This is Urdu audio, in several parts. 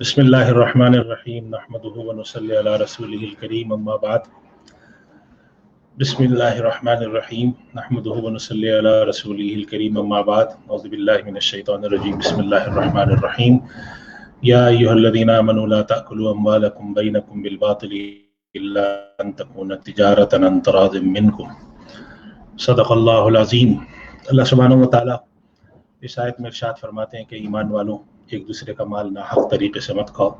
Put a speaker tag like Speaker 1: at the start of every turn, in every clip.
Speaker 1: بسم اللہ الرحمن الرحیم نحمدہ ونصلی علی رسولہ الکریم اما بعد بسم اللہ الرحمن الرحیم نحمدہ ونصلی علی رسولہ الکریم اما بعد اعوذ باللہ من الشیطان الرجیم بسم اللہ الرحمن الرحیم یا ایھا الذین آمنوا لا تأکلوا اموالکم بینکم بالباطل الا ان تکون تجارۃ عن تراض منکم صدق اللہ العظیم۔ اللہ سبحانہ و تعالیٰ اس آیت میں ارشاد فرماتے ہیں کہ ایمان والوں ایک دوسرے کا مال ناحق طریقے سے مت کھاؤ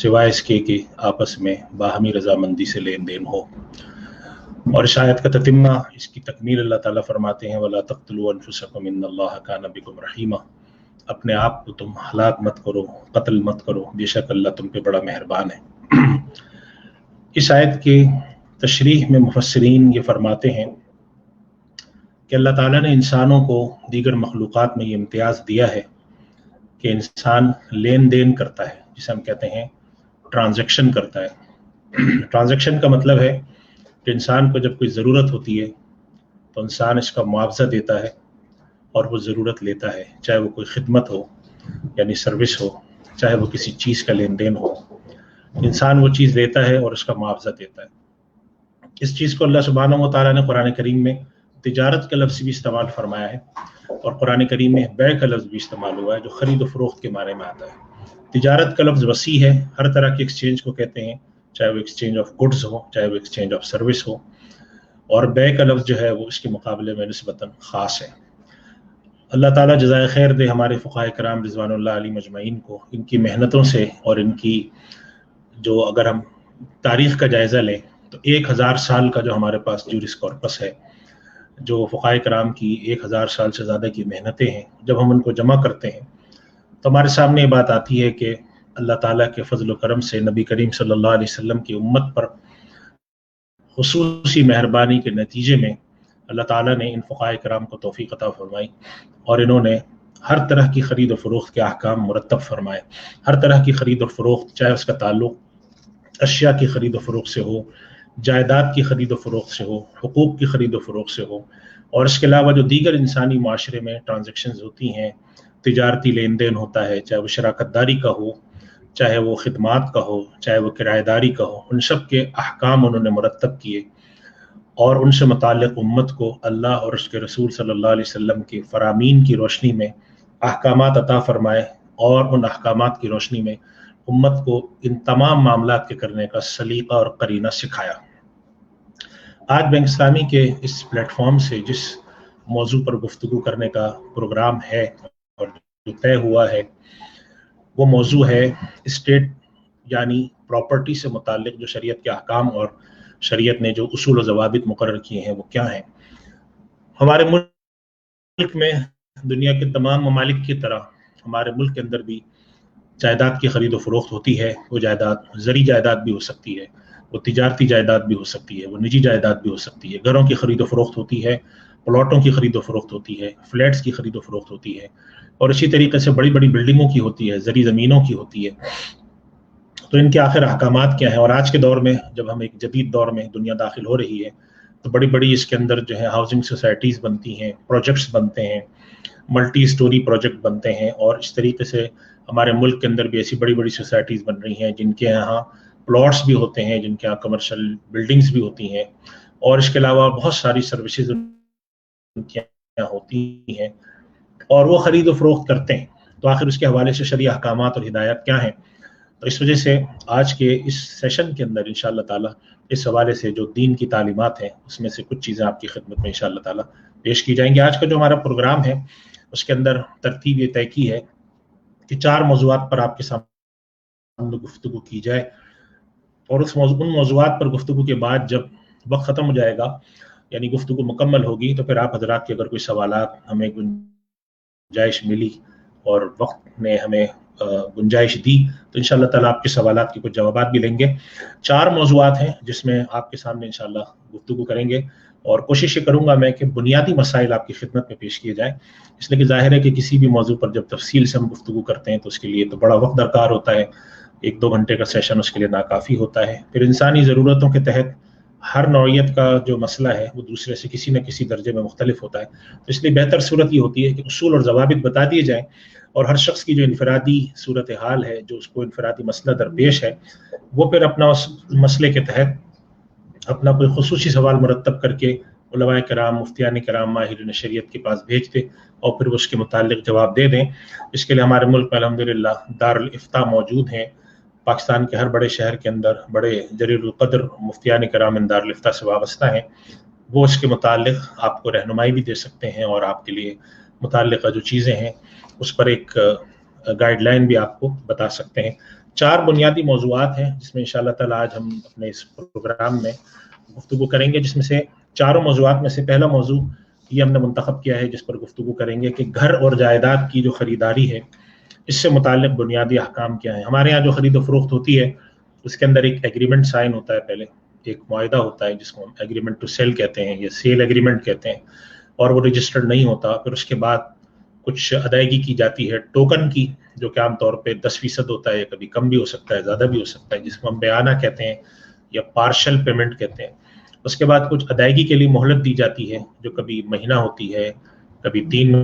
Speaker 1: سوائے اس کے کہ آپس میں باہمی رضامندی سے لین دین ہو۔ اور اس آیت کا تتمہ، اس کی تکمیل اللہ تعالیٰ فرماتے ہیں وَلَا تَقْتُلُوا أَنفُسَكُمْ إِنَّ اللَّهَ كَانَ بِكُمْ رَحِيمًا، اپنے آپ کو تم ہلاک مت کرو، قتل مت کرو، بے شک اللہ تم پہ بڑا مہربان ہے۔ اس آیت کے تشریح میں مفسرین یہ فرماتے ہیں کہ اللہ تعالیٰ نے انسانوں کو دیگر مخلوقات میں یہ امتیاز دیا ہے کہ انسان لین دین کرتا ہے، جسے ہم کہتے ہیں ٹرانزیکشن کرتا ہے۔ ٹرانزیکشن کا مطلب ہے کہ انسان کو جب کوئی ضرورت ہوتی ہے تو انسان اس کا معاوضہ دیتا ہے اور وہ ضرورت لیتا ہے، چاہے وہ کوئی خدمت ہو یعنی سروس ہو، چاہے وہ کسی چیز کا لین دین ہو، انسان وہ چیز لیتا ہے اور اس کا معاوضہ دیتا ہے۔ اس چیز کو اللہ سبحانہ و تعالیٰ نے قرآن کریم میں تجارت کا لفظ بھی استعمال فرمایا ہے، اور قرآن کریم میں بیع کا لفظ بھی استعمال ہوا ہے جو خرید و فروخت کے معنی میں آتا ہے۔ تجارت کا لفظ وسیع ہے، ہر طرح کے ایکسچینج کو کہتے ہیں، چاہے وہ ایکسچینج آف گڈز ہو، چاہے وہ ایکسچینج آف سروس ہو، اور بیع کا لفظ جو ہے وہ اس کے مقابلے میں نسبتاً خاص ہے۔ اللہ تعالیٰ جزائے خیر دے ہمارے فقہائے کرام رضوان اللہ علیہ مجمعین کو، ان کی محنتوں سے اور ان کی جو اگر ہم تاریخ کا جائزہ لیں تو 1000 سال کا جو ہمارے پاس جورس کارپس ہے، جو فقہائے کرام کی 1000 سال سے زیادہ کی محنتیں ہیں، جب ہم ان کو جمع کرتے ہیں تو ہمارے سامنے یہ بات آتی ہے کہ اللہ تعالیٰ کے فضل و کرم سے نبی کریم صلی اللہ علیہ وسلم کی امت پر خصوصی مہربانی کے نتیجے میں اللہ تعالیٰ نے ان فقہائے کرام کو توفیق عطا فرمائی، اور انہوں نے ہر طرح کی خرید و فروخت کے احکام مرتب فرمائے۔ ہر طرح کی خرید و فروخت، چاہے اس کا تعلق اشیاء کی خرید و فروخت سے ہو، جائیداد کی خرید و فروخت سے ہو، حقوق کی خرید و فروخت سے ہو، اور اس کے علاوہ جو دیگر انسانی معاشرے میں ٹرانزیکشنز ہوتی ہیں، تجارتی لین دین ہوتا ہے، چاہے وہ شراکت داری کا ہو، چاہے وہ خدمات کا ہو، چاہے وہ کرایہ داری کا ہو، ان سب کے احکام انہوں نے مرتب کیے، اور ان سے متعلق امت کو اللہ اور اس کے رسول صلی اللہ علیہ وسلم کے فرامین کی روشنی میں احکامات عطا فرمائے، اور ان احکامات کی روشنی میں امت کو ان تمام معاملات کے کرنے کا سلیقہ اور قرینہ سکھایا۔ آج بینک اسلامی کے اس پلیٹ فارم سے جس موضوع پر گفتگو کرنے کا پروگرام ہے اور جو طے ہوا ہے، وہ موضوع ہے اسٹیٹ یعنی پراپرٹی سے متعلق جو شریعت کے احکام اور شریعت نے جو اصول و ضوابط مقرر کیے ہیں وہ کیا ہیں۔ ہمارے ملک میں دنیا کے تمام ممالک کی طرح ہمارے ملک کے اندر بھی جائیداد کی خرید و فروخت ہوتی ہے۔ وہ جائیداد زرعی جائیداد بھی ہو سکتی ہے، وہ تجارتی جائیداد بھی ہو سکتی ہے، وہ نجی جائیداد بھی ہو سکتی ہے، گھروں کی خرید و فروخت ہوتی ہے، پلاٹوں کی خرید و فروخت ہوتی ہے، فلیٹس کی خرید و فروخت ہوتی ہے، اور اسی طریقے سے بڑی بڑی بلڈنگوں کی ہوتی ہے، زرعی زمینوں کی ہوتی ہے۔ تو ان کے آخر احکامات کیا ہیں؟ اور آج کے دور میں جب ہم ایک جدید دور میں دنیا داخل ہو رہی ہے تو بڑی بڑی اس کے اندر جو ہے ہاؤسنگ سوسائٹیز بنتی ہیں، پروجیکٹس بنتے ہیں، ملٹی سٹوری پروجیکٹ بنتے ہیں، اور اس طریقے سے ہمارے ملک کے اندر بھی ایسی بڑی بڑی سوسائٹیز بن رہی ہیں جن کے یہاں پلاٹس بھی ہوتے ہیں، جن کے یہاں کمرشل بلڈنگز بھی ہوتی ہیں، اور اس کے علاوہ بہت ساری سروسز ان کے یہاں ہوتی ہیں، اور وہ خرید و فروخت کرتے ہیں۔ تو آخر اس کے حوالے سے شرعی احکامات اور ہدایات کیا ہیں؟ تو اس وجہ سے آج کے اس سیشن کے اندر انشاءاللہ تعالیٰ اس حوالے سے جو دین کی تعلیمات ہیں اس میں سے کچھ چیزیں آپ کی خدمت میں انشاءاللہ تعالیٰ پیش کی جائیں گی۔ آج کا جو ہمارا پروگرام ہے اس کے اندر ترتیب یہ طے کی ہے کہ 4 موضوعات پر آپ کے سامنے گفتگو کی جائے، اور ان موضوعات پر گفتگو کے بعد جب وقت ختم ہو جائے گا یعنی گفتگو مکمل ہوگی تو پھر آپ حضرات کے اگر کوئی سوالات ہمیں گنجائش ملی اور وقت نے ہمیں گنجائش دی تو انشاءاللہ تعالیٰ آپ کے سوالات کے کچھ جوابات بھی لیں گے۔ 4 موضوعات ہیں جس میں آپ کے سامنے انشاءاللہ گفتگو کریں گے، اور کوشش یہ کروں گا میں کہ بنیادی مسائل آپ کی خدمت میں پیش کیے جائیں، اس لیے کہ ظاہر ہے کہ کسی بھی موضوع پر جب تفصیل سے ہم گفتگو کرتے ہیں تو اس کے لیے تو بڑا وقت درکار ہوتا ہے، 1-2 گھنٹے کا سیشن اس کے لیے ناکافی ہوتا ہے۔ پھر انسانی ضرورتوں کے تحت ہر نوعیت کا جو مسئلہ ہے وہ دوسرے سے کسی نہ کسی درجے میں مختلف ہوتا ہے، تو اس لیے بہتر صورت یہ ہوتی ہے کہ اصول اور ضوابط بتا دیے جائیں، اور ہر شخص کی جو انفرادی صورتحال ہے, جو اس کو انفرادی مسئلہ درپیش ہے, وہ پھر اپنا اس مسئلے کے تحت اپنا کوئی خصوصی سوال مرتب کر کے علماء کرام, مفتیان کرام, ماہرین شریعت کے پاس بھیج دے اور پھر اس کے متعلق جواب دے دیں. اس کے لیے ہمارے ملک میں الحمدللہ دارالافتاء موجود ہیں. پاکستان کے ہر بڑے شہر کے اندر بڑے جلیل القدر مفتیان کرام دارالافتاء سے وابستہ ہیں. وہ اس کے متعلق آپ کو رہنمائی بھی دے سکتے ہیں اور آپ کے لیے متعلقہ جو چیزیں ہیں اس پر ایک گائیڈ لائن بھی آپ کو بتا سکتے ہیں. 4 بنیادی موضوعات ہیں جس میں انشاءاللہ تعالیٰ آج ہم اپنے اس پروگرام میں گفتگو کریں گے, جس میں سے 4 موضوعات میں سے پہلا موضوع یہ ہم نے منتخب کیا ہے جس پر گفتگو کریں گے کہ گھر اور جائیداد کی جو خریداری ہے اس سے متعلق بنیادی احکام کیا ہیں. ہمارے ہاں جو خرید و فروخت ہوتی ہے اس کے اندر ایک ایگریمنٹ سائن ہوتا ہے, پہلے ایک معاہدہ ہوتا ہے جس کو ہم ایگریمنٹ ٹو سیل کہتے ہیں یا سیل ایگریمنٹ کہتے ہیں, اور وہ رجسٹرڈ نہیں ہوتا. پھر اس کے بعد کچھ ادائیگی کی جاتی ہے ٹوکن کی, جو کہ عام طور پہ 10% ہوتا ہے, کبھی کم بھی ہو سکتا ہے, زیادہ بھی ہو سکتا ہے, جس کو ہم بیانہ کہتے ہیں یا پارشل پیمنٹ کہتے ہیں. اس کے بعد کچھ ادائیگی کے لیے مہلت دی جاتی ہے جو کبھی مہینہ ہوتی ہے, کبھی 3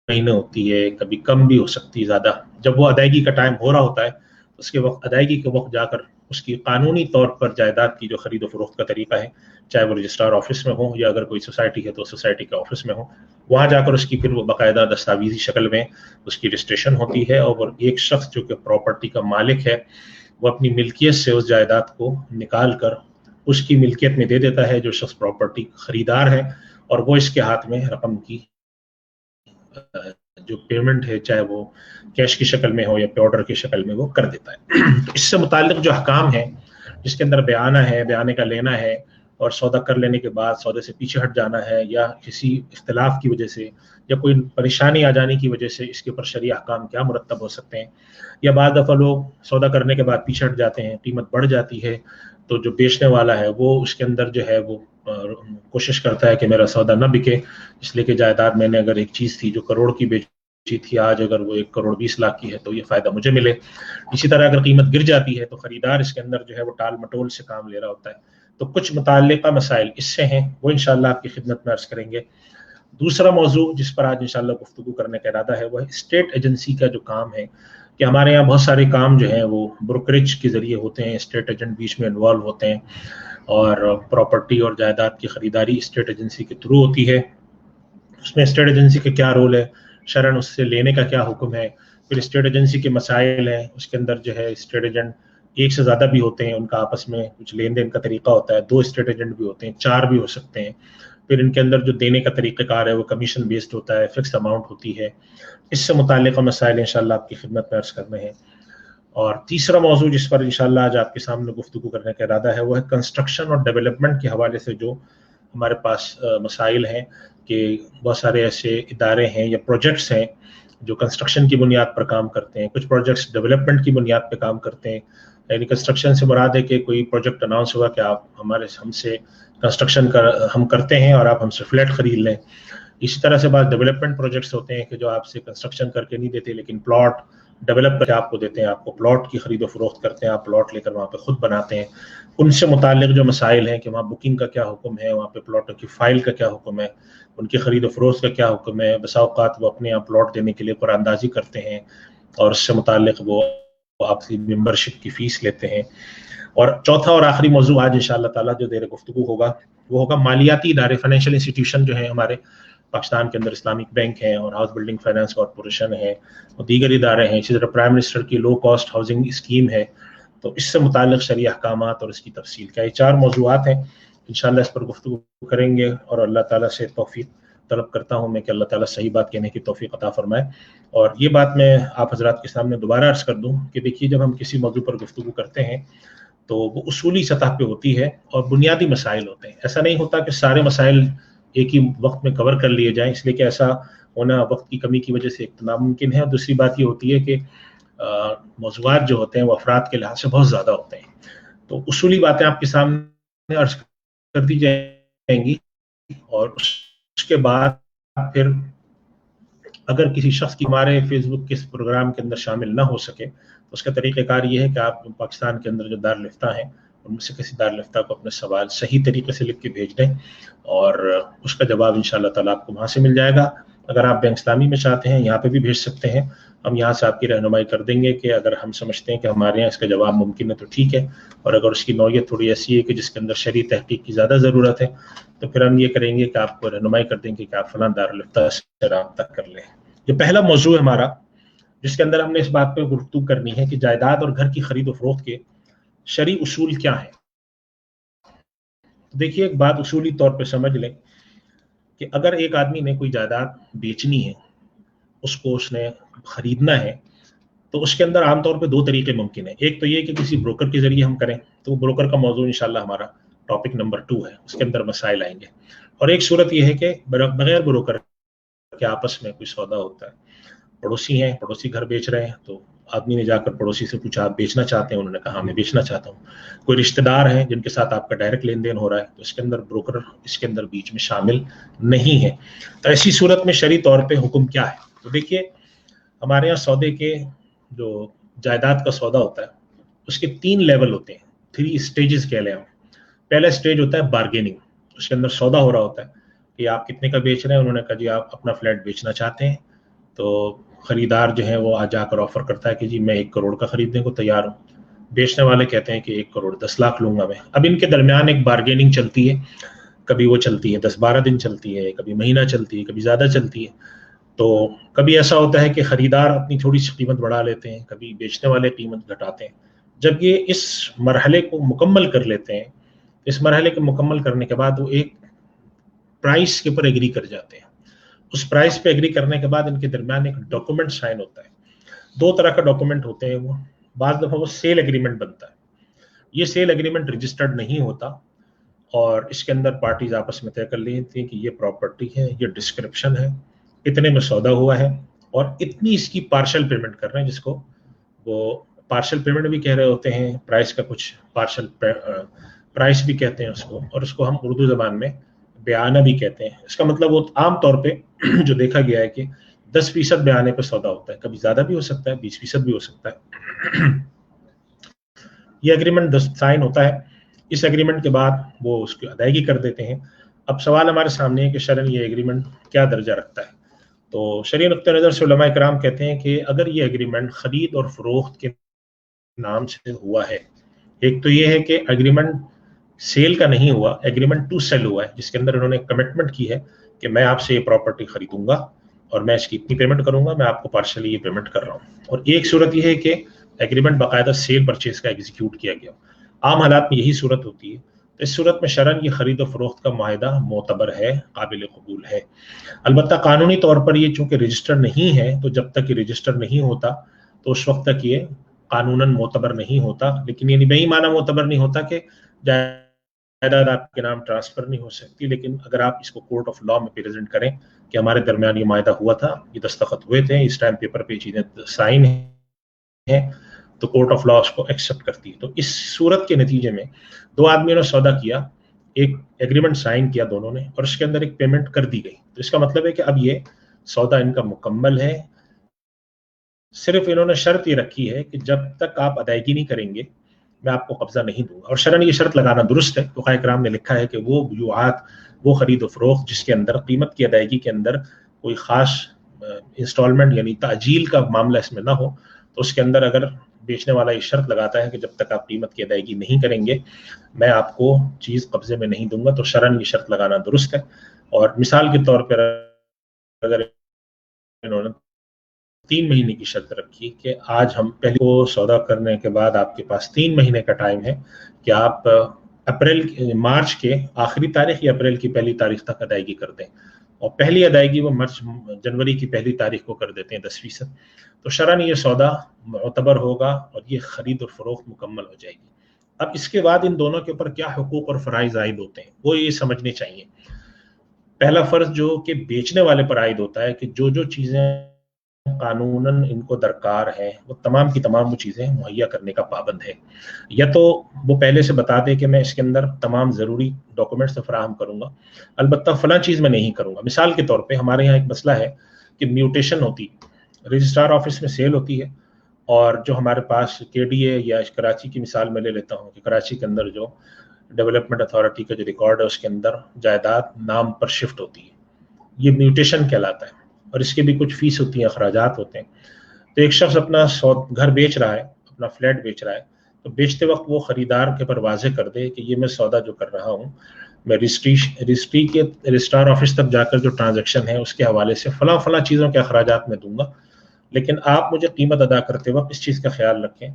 Speaker 1: مہینے ہوتی ہے, کبھی کم بھی ہو سکتی ہے زیادہ. جب وہ ادائیگی کا ٹائم ہو رہا ہوتا ہے اس کے وقت, ادائیگی کے وقت جا کر اس کی قانونی طور پر جائیداد کی جو خرید و فروخت کا طریقہ ہے, چاہے وہ رجسٹرار آفس میں ہو یا اگر کوئی سوسائٹی ہے تو سوسائٹی کے آفس میں ہو, وہاں جا کر اس کی پھر وہ باقاعدہ دستاویزی شکل میں اس کی رجسٹریشن ہوتی ہے. اور ایک شخص جو کہ پراپرٹی کا مالک ہے وہ اپنی ملکیت سے اس جائیداد کو نکال کر اس کی ملکیت میں دے دیتا ہے جو شخص پراپرٹی خریدار ہے, اور وہ اس کے ہاتھ میں رقم کی جو پیمنٹ ہے چاہے وہ کیش کی شکل میں ہو یا پے آرڈر کی شکل میں وہ کر دیتا ہے. تو اس سے متعلق جو احکام ہیں جس کے اندر بیانہ ہے, بیانے کا لینا ہے, اور سودا کر لینے کے بعد سودے سے پیچھے ہٹ جانا ہے یا کسی اختلاف کی وجہ سے یا کوئی پریشانی آ جانے کی وجہ سے اس کے اوپر شرعی احکام کیا مرتب ہو سکتے ہیں. یا بعض دفعہ لوگ سودا کرنے کے بعد پیچھے ہٹ جاتے ہیں, قیمت بڑھ جاتی ہے, تو جو بیچنے والا ہے وہ اس کے اندر جو ہے وہ کوشش کرتا ہے کہ میرا سودا نہ بکے, اس لیے کہ جائیداد میں نے اگر ایک چیز تھی جو کروڑ کی بیچی تھی, آج اگر وہ 1,20,00,000 کی ہے تو یہ فائدہ مجھے ملے. اسی طرح اگر قیمت گر جاتی ہے تو خریدار اس کے اندر جو ہے وہ ٹال مٹول سے کام لے رہا ہوتا ہے. تو کچھ متعلقہ مسائل اس سے ہیں, وہ انشاءاللہ آپ کی خدمت میں عرض کریں گے. دوسرا موضوع جس پر آج انشاءاللہ گفتگو کرنے کا ارادہ ہے وہ ہے اسٹیٹ ایجنسی کا جو کام ہے, کہ ہمارے یہاں بہت سارے کام جو ہیں وہ بروکریج کے ذریعے ہوتے ہیں, اسٹیٹ ایجنٹ بیچ میں انوالو ہوتے ہیں, اور پراپرٹی اور جائیداد کی خریداری اسٹیٹ ایجنسی کے تھرو ہوتی ہے. اس میں اسٹیٹ ایجنسی کا کیا رول ہے, شرعاً اس سے لینے کا کیا حکم ہے, پھر اسٹیٹ ایجنسی کے مسائل ہیں. اس کے اندر جو ہے اسٹیٹ ایجنٹ ایک سے زیادہ بھی ہوتے ہیں, ان کا آپس میں کچھ لین دین کا طریقہ ہوتا ہے, 2 اسٹیٹ ایجنٹ بھی ہوتے ہیں, 4 بھی ہو سکتے ہیں. پھر ان کے اندر جو دینے کا طریقہ کار ہے وہ کمیشن بیسڈ ہوتا ہے, فکس اماؤنٹ ہوتی ہے. اس سے متعلقہ مسائل انشاءاللہ آپ کی خدمت میں عرض کرنے ہیں. اور تیسرا موضوع جس پر انشاءاللہ آج آپ کے سامنے گفتگو کرنے کا ارادہ ہے وہ ہے کنسٹرکشن اور ڈیولپمنٹ کے حوالے سے جو ہمارے پاس مسائل ہیں, کہ بہت سارے ایسے ادارے ہیں یا پروجیکٹس ہیں جو کنسٹرکشن کی بنیاد پر کام کرتے ہیں, کچھ پروجیکٹس ڈیولپمنٹ کی بنیاد پہ کام کرتے ہیں. یعنی کنسٹرکشن سے مراد ہے کہ کوئی پروجیکٹ اناؤنس ہوا کہ آپ ہم سے کنسٹرکشن ہم کرتے ہیں اور آپ ہم سے فلیٹ خرید لیں. اسی طرح سے بعض ڈیولپمنٹ پروجیکٹس ہوتے ہیں کہ جو آپ سے کنسٹرکشن کر کے نہیں دیتے لیکن پلاٹ ڈیولپ کر کے آپ کو دیتے ہیں, آپ کو پلاٹ کی خرید و فروخت کرتے ہیں, آپ پلاٹ لے کر وہاں پہ خود بناتے ہیں. ان سے متعلق جو مسائل ہیں کہ وہاں بکنگ کا کیا حکم ہے, وہاں پہ پلاٹوں کی فائل کا کیا حکم ہے, ان کی خرید و فروخت کا کیا حکم ہے. بسا اوقات وہ اپنے یہاں پلاٹ دینے کے لیے قرآن اندازی کرتے ہیں اور اس سے متعلق وہ آپ کی ممبرشپ کی فیس لیتے ہیں. اور چوتھا اور آخری موضوع آج انشاءاللہ تعالیٰ جو زیر گفتگو ہوگا وہ ہوگا مالیاتی ادارے, فائنینشیل انسٹیٹیوشن جو ہیں ہمارے پاکستان کے اندر, اسلامک بینک ہیں اور ہاؤس بلڈنگ فائنانس کارپوریشن ہے اور دیگر ادارے ہیں. اسی طرح پرائم منسٹر کی لو کاسٹ ہاؤسنگ اسکیم ہے. تو اس سے متعلق شرعی احکامات اور اس کی تفصیل کا یہ 4 موضوعات ہیں. انشاءاللہ اس پر گفتگو کریں گے اور اللہ تعالیٰ سے توفیق طلب کرتا ہوں میں کہ اللہ تعالیٰ صحیح بات کہنے کی توفیق عطا فرمائے. اور یہ بات میں آپ حضرات کے سامنے دوبارہ عرض کر دوں کہ دیکھیے, جب ہم کسی موضوع پر گفتگو کرتے ہیں تو وہ اصولی سطح پہ ہوتی ہے اور بنیادی مسائل ہوتے ہیں. ایسا نہیں ہوتا کہ سارے مسائل ایک ہی وقت میں کور کر لیے جائیں, اس لیے کہ ایسا ہونا وقت کی کمی کی وجہ سے ایک تو ناممکن ہے. اور دوسری بات یہ ہوتی ہے کہ موضوعات جو ہوتے ہیں وہ افراد کے لحاظ سے بہت زیادہ ہوتے ہیں. تو اصولی باتیں آپ کے سامنے عرض کر دی جائیں گی, اور اس کے بعد پھر اگر کسی شخص کی ہمارے فیس بک کے اس پروگرام کے اندر شامل نہ ہو سکے تو اس کا طریقہ کار یہ ہے کہ آپ پاکستان کے اندر جو دارالافتاء ہیں ان میں سے کسی دارالافتاء کو اپنے سوال صحیح طریقے سے لکھ کے بھیج دیں, اور اس کا جواب انشاءاللہ تعالیٰ آپ کو وہاں سے مل جائے گا. اگر آپ بینک اسلامی میں چاہتے ہیں یہاں پہ بھی بھیج سکتے ہیں, ہم یہاں سے آپ کی رہنمائی کر دیں گے کہ اگر ہم سمجھتے ہیں کہ ہمارے یہاں اس کا جواب ممکن ہے تو ٹھیک ہے, اور اگر اس کی نوعیت تھوڑی ایسی ہے کہ جس کے اندر شرعی تحقیق کی زیادہ ضرورت ہے تو پھر ہم یہ کریں گے کہ آپ کو رہنمائی کر دیں گے کہ آپ فلاں دارالفتہ سے رابطہ کر لیں. یہ پہلا موضوع ہے ہمارا جس کے اندر ہم نے اس بات پہ گفتگو کرنی ہے کہ جائیداد اور گھر کی خرید و فروخت کے شرعی اصول کیا ہیں. دیکھیے ایک بات اصولی طور پہ سمجھ لیں کہ اگر ایک آدمی نے کوئی جائیداد بیچنی ہے, اس نے خریدنا ہے, تو اس کے اندر عام طور پہ دو طریقے ممکن ہیں. ایک تو یہ کہ کسی بروکر کے ذریعے ہم کریں, تو وہ بروکر کا موضوع انشاءاللہ ہمارا ٹاپک نمبر 2 ہے, اس کے اندر مسائل آئیں گے. اور ایک صورت یہ ہے کہ بغیر بروکر کے آپس میں کوئی سودا ہوتا ہے, پڑوسی ہیں, پڑوسی گھر بیچ رہے ہیں, تو آدمی نے جا کر پڑوسی سے پوچھا آپ بیچنا چاہتے ہیں, انہوں نے کہا میں بیچنا چاہتا ہوں. کوئی رشتہ دار ہیں جن کے ساتھ آپ کا ڈائریکٹ لین دین ہو رہا ہے, تو اس کے اندر بروکر اس کے اندر بیچ میں شامل نہیں ہے. تو ایسی صورت میں شرعی طور پہ حکم کیا ہے؟ تو دیکھیے ہمارے یہاں سودے کے جو جائیداد کا سودا ہوتا ہے اس کے 3 لیول ہوتے ہیں, 3 اسٹیجز کہہ لیں ہم. پہلا اسٹیج ہوتا ہے بارگیننگ, اس کے اندر سودا ہو رہا ہوتا ہے کہ آپ کتنے کا بیچ رہے ہیں. انہوں نے کہا جی آپ اپنا فلیٹ بیچنا چاہتے ہیں, تو خریدار جو ہے وہ آ جا کر آفر کرتا ہے کہ جی میں 1 کروڑ کا خریدنے کو تیار ہوں. بیچنے والے کہتے ہیں کہ 1 کروڑ 10 لاکھ لوں گا میں. اب ان کے درمیان ایک بارگیننگ چلتی ہے, کبھی وہ چلتی ہے 10-12 دن چلتی ہے, کبھی مہینہ چلتی ہے, کبھی زیادہ چلتی ہے. تو کبھی ایسا ہوتا ہے کہ خریدار اپنی تھوڑی سی قیمت بڑھا لیتے ہیں, کبھی بیچنے والے قیمت گھٹاتے ہیں. جب یہ اس مرحلے کو مکمل کر لیتے ہیں, اس مرحلے کو مکمل کرنے کے بعد وہ ایک پرائس کے اوپر ایگری کر جاتے ہیں. اس پرائس پہ ایگری کرنے کے بعد ان کے درمیان ایک ڈاکومنٹ سائن ہوتا ہے. 2 طرح کا ڈاکومنٹ ہوتے ہیں وہ. بعض دفعہ وہ سیل ایگریمنٹ بنتا ہے. یہ سیل ایگریمنٹ رجسٹرڈ نہیں ہوتا, اور اس کے اندر پارٹیز آپس میں طے کر لیتی ہیں کہ یہ پراپرٹی ہے, یہ ڈسکرپشن ہے, اتنے میں سودا ہوا ہے, اور اتنی اس کی پارشل پیمنٹ کر رہے ہیں, جس کو وہ پارشل پیمنٹ بھی کہہ رہے ہوتے ہیں, پرائس کا کچھ پارشل پرائس بھی کہتے ہیں اس کو, اور اس کو ہم اردو زبان میں بیانہ بھی کہتے ہیں. اس کا مطلب وہ عام طور پہ جو دیکھا گیا ہے کہ 10% بیانے پہ سودا ہوتا ہے, کبھی زیادہ بھی ہو سکتا ہے, 20% بھی ہو سکتا ہے. یہ اگریمنٹ سائن ہوتا ہے. اس اگریمنٹ کے بعد وہ اس کی ادائیگی کر دیتے ہیں. اب سوال ہمارے سامنے ہے کہ شرعاً یہ اگریمنٹ کیا درجہ رکھتا ہے. تو شرعی نقطہ نظر سے علماء کرام کہتے ہیں کہ اگر یہ اگریمنٹ خرید اور فروخت کے نام سے ہوا ہے, ایک تو یہ ہے کہ اگریمنٹ سیل کا نہیں ہوا, ایگریمنٹ ٹو سیل ہوا ہے, جس کے اندر انہوں نے کمٹمنٹ کی ہے کہ میں آپ سے یہ پراپرٹی خریدوں گا اور میں اس کی اتنی پیمنٹ کروں گا, میں آپ کو پارشلی یہ پیمنٹ کر رہا ہوں. اور ایک صورت یہ ہے کہ ایگریمنٹ باقاعدہ سیل پرچیز کا ایگزیکیوٹ کیا گیا. عام حالات میں یہی صورت ہوتی ہے. تو اس صورت میں شرعاً یہ خرید و فروخت کا معاہدہ معتبر ہے, قابل قبول ہے. البتہ قانونی طور پر یہ چونکہ رجسٹر نہیں ہے, تو جب تک یہ رجسٹر نہیں ہوتا تو اس وقت تک یہ قانوناً معتبر نہیں ہوتا. لیکن یہ نہیں معنی معتبر نہیں ہوتا کہ جائیداد آپ کے نام ٹرانسفر نہیں ہو سکتی. لیکن اگر آپ اس کو کورٹ آف لا میں پریزنٹ کریں کہ ہمارے درمیان یہ معاہدہ ہوا تھا, یہ دستخط ہوئے تھے, اس ٹائم پیپر پہ چیزیں سائن ہیں, تو کورٹ آف لا اس کو ایکسیپٹ کرتی ہے. تو اس صورت کے نتیجے میں 2 آدمیوں نے سودا کیا, ایک ایگریمنٹ سائن کیا دونوں نے, اور اس کے اندر ایک پیمنٹ کر دی گئی. تو اس کا مطلب ہے کہ اب یہ سودا ان کا مکمل ہے. صرف انہوں نے شرط یہ رکھی ہے کہ جب تک آپ ادائیگی نہیں کریں گے میں آپ کو قبضہ نہیں دوں گا. اور شرعاً یہ شرط لگانا درست ہے. فقہاء کرام نے لکھا ہے کہ وہ بیوعات, وہ خرید و فروخت جس کے اندر قیمت کی ادائیگی کے اندر کوئی خاص انسٹالمنٹ یعنی تعجیل کا معاملہ اس میں نہ ہو, تو اس کے اندر اگر بیچنے والا یہ شرط لگاتا ہے کہ جب تک آپ قیمت کی ادائیگی نہیں کریں گے میں آپ کو چیز قبضے میں نہیں دوں گا, تو شرعاً یہ شرط لگانا درست ہے. اور مثال کے طور پر اگر انہوں نے 3 مہینے کی شرط رکھی کہ آج ہم پہلے کو سودا کرنے کے بعد آپ کے پاس 3 مہینے کا ٹائم ہے کہ آپ مارچ کے آخری تاریخ یا اپریل کی پہلی تاریخ تک ادائیگی کر دیں, اور پہلی ادائیگی وہ جنوری کی پہلی تاریخ کو کر دیتے ہیں 10%, تو شرعاً یہ سودا معتبر ہوگا اور یہ خرید اور فروخت مکمل ہو جائے گی. اب اس کے بعد ان دونوں کے اوپر کیا حقوق اور فرائض عائد ہوتے ہیں وہ یہ سمجھنے چاہیے. پہلا فرض جو کہ بیچنے والے پر عائد ہوتا ہے کہ جو چیزیں قانوناً ان کو درکار ہے وہ تمام کی تمام وہ چیزیں مہیا کرنے کا پابند ہے. یا تو وہ پہلے سے بتا دے کہ میں اس کے اندر تمام ضروری ڈاکومنٹس فراہم کروں گا, البتہ فلاں چیز میں نہیں کروں گا. مثال کے طور پہ ہمارے یہاں ایک مسئلہ ہے کہ میوٹیشن ہوتی, رجسٹرار آفس میں سیل ہوتی ہے, اور جو ہمارے پاس کے ڈی اے یا کراچی کی مثال میں لے لیتا ہوں کہ کراچی کے اندر جو ڈیولپمنٹ اتھارٹی کا جو ریکارڈ ہے اس کے اندر جائیداد نام پر شفٹ ہوتی ہے, یہ میوٹیشن کہلاتا ہے. اور اس کے بھی کچھ فیس ہوتی ہیں، اخراجات ہوتے ہیں. تو ایک شخص اپنا گھر بیچ رہا ہے، اپنا فلیٹ بیچ رہا ہے، تو بیچتے وقت وہ خریدار کے پر واضح کر دے کہ یہ میں سودا جو کر رہا ہوں، میں رجسٹری کے رجسٹرار آفس تک جا کر جو ٹرانزیکشن ہے اس کے حوالے سے فلاں فلاں چیزوں کے اخراجات میں دوں گا، لیکن آپ مجھے قیمت ادا کرتے وقت اس چیز کا خیال رکھیں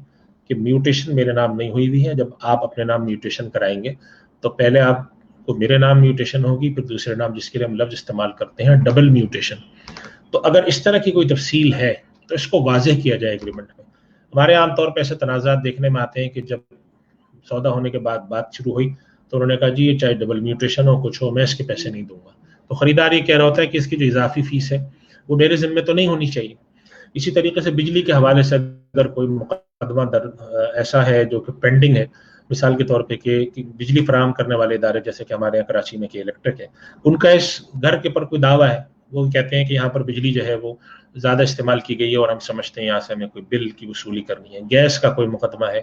Speaker 1: کہ میوٹیشن میرے نام نہیں ہوئی ہوئی ہے. جب آپ اپنے نام میوٹیشن کرائیں گے تو پہلے آپ کو میرے نام میوٹیشن ہوگی، پھر دوسرے نام جس کے لیے ہم لفظ استعمال کرتے ہیں ڈبل میوٹیشن. تو اگر اس طرح کی کوئی تفصیل ہے تو اس کو واضح کیا جائے ایگریمنٹ میں. ہمارے عام طور پہ ایسے تنازعات دیکھنے میں آتے ہیں کہ جب سودا ہونے کے بعد بات شروع ہوئی تو انہوں نے کہا جی یہ چاہے ڈبل میوٹیشن ہو کچھ ہو، میں اس کے پیسے نہیں دوں گا. تو خریدار یہ کہہ رہا ہوتا ہے کہ اس کی جو اضافی فیس ہے وہ میرے ذمے تو نہیں ہونی چاہیے. اسی طریقے سے بجلی کے حوالے سے اگر کوئی مقدمہ ایسا ہے جو کہ پینڈنگ ہے، مثال کے طور پہ کہ بجلی فراہم کرنے والے ادارے جیسے کہ ہمارے یہاں کراچی میں کہ الیکٹرک ہے، ان کا اس گھر کے پر کوئی دعویٰ ہے، وہ کہتے ہیں کہ یہاں پر بجلی جو ہے وہ زیادہ استعمال کی گئی ہے اور ہم سمجھتے ہیں یہاں سے ہمیں کوئی بل کی وصولی کرنی ہے. گیس کا کوئی مقدمہ ہے،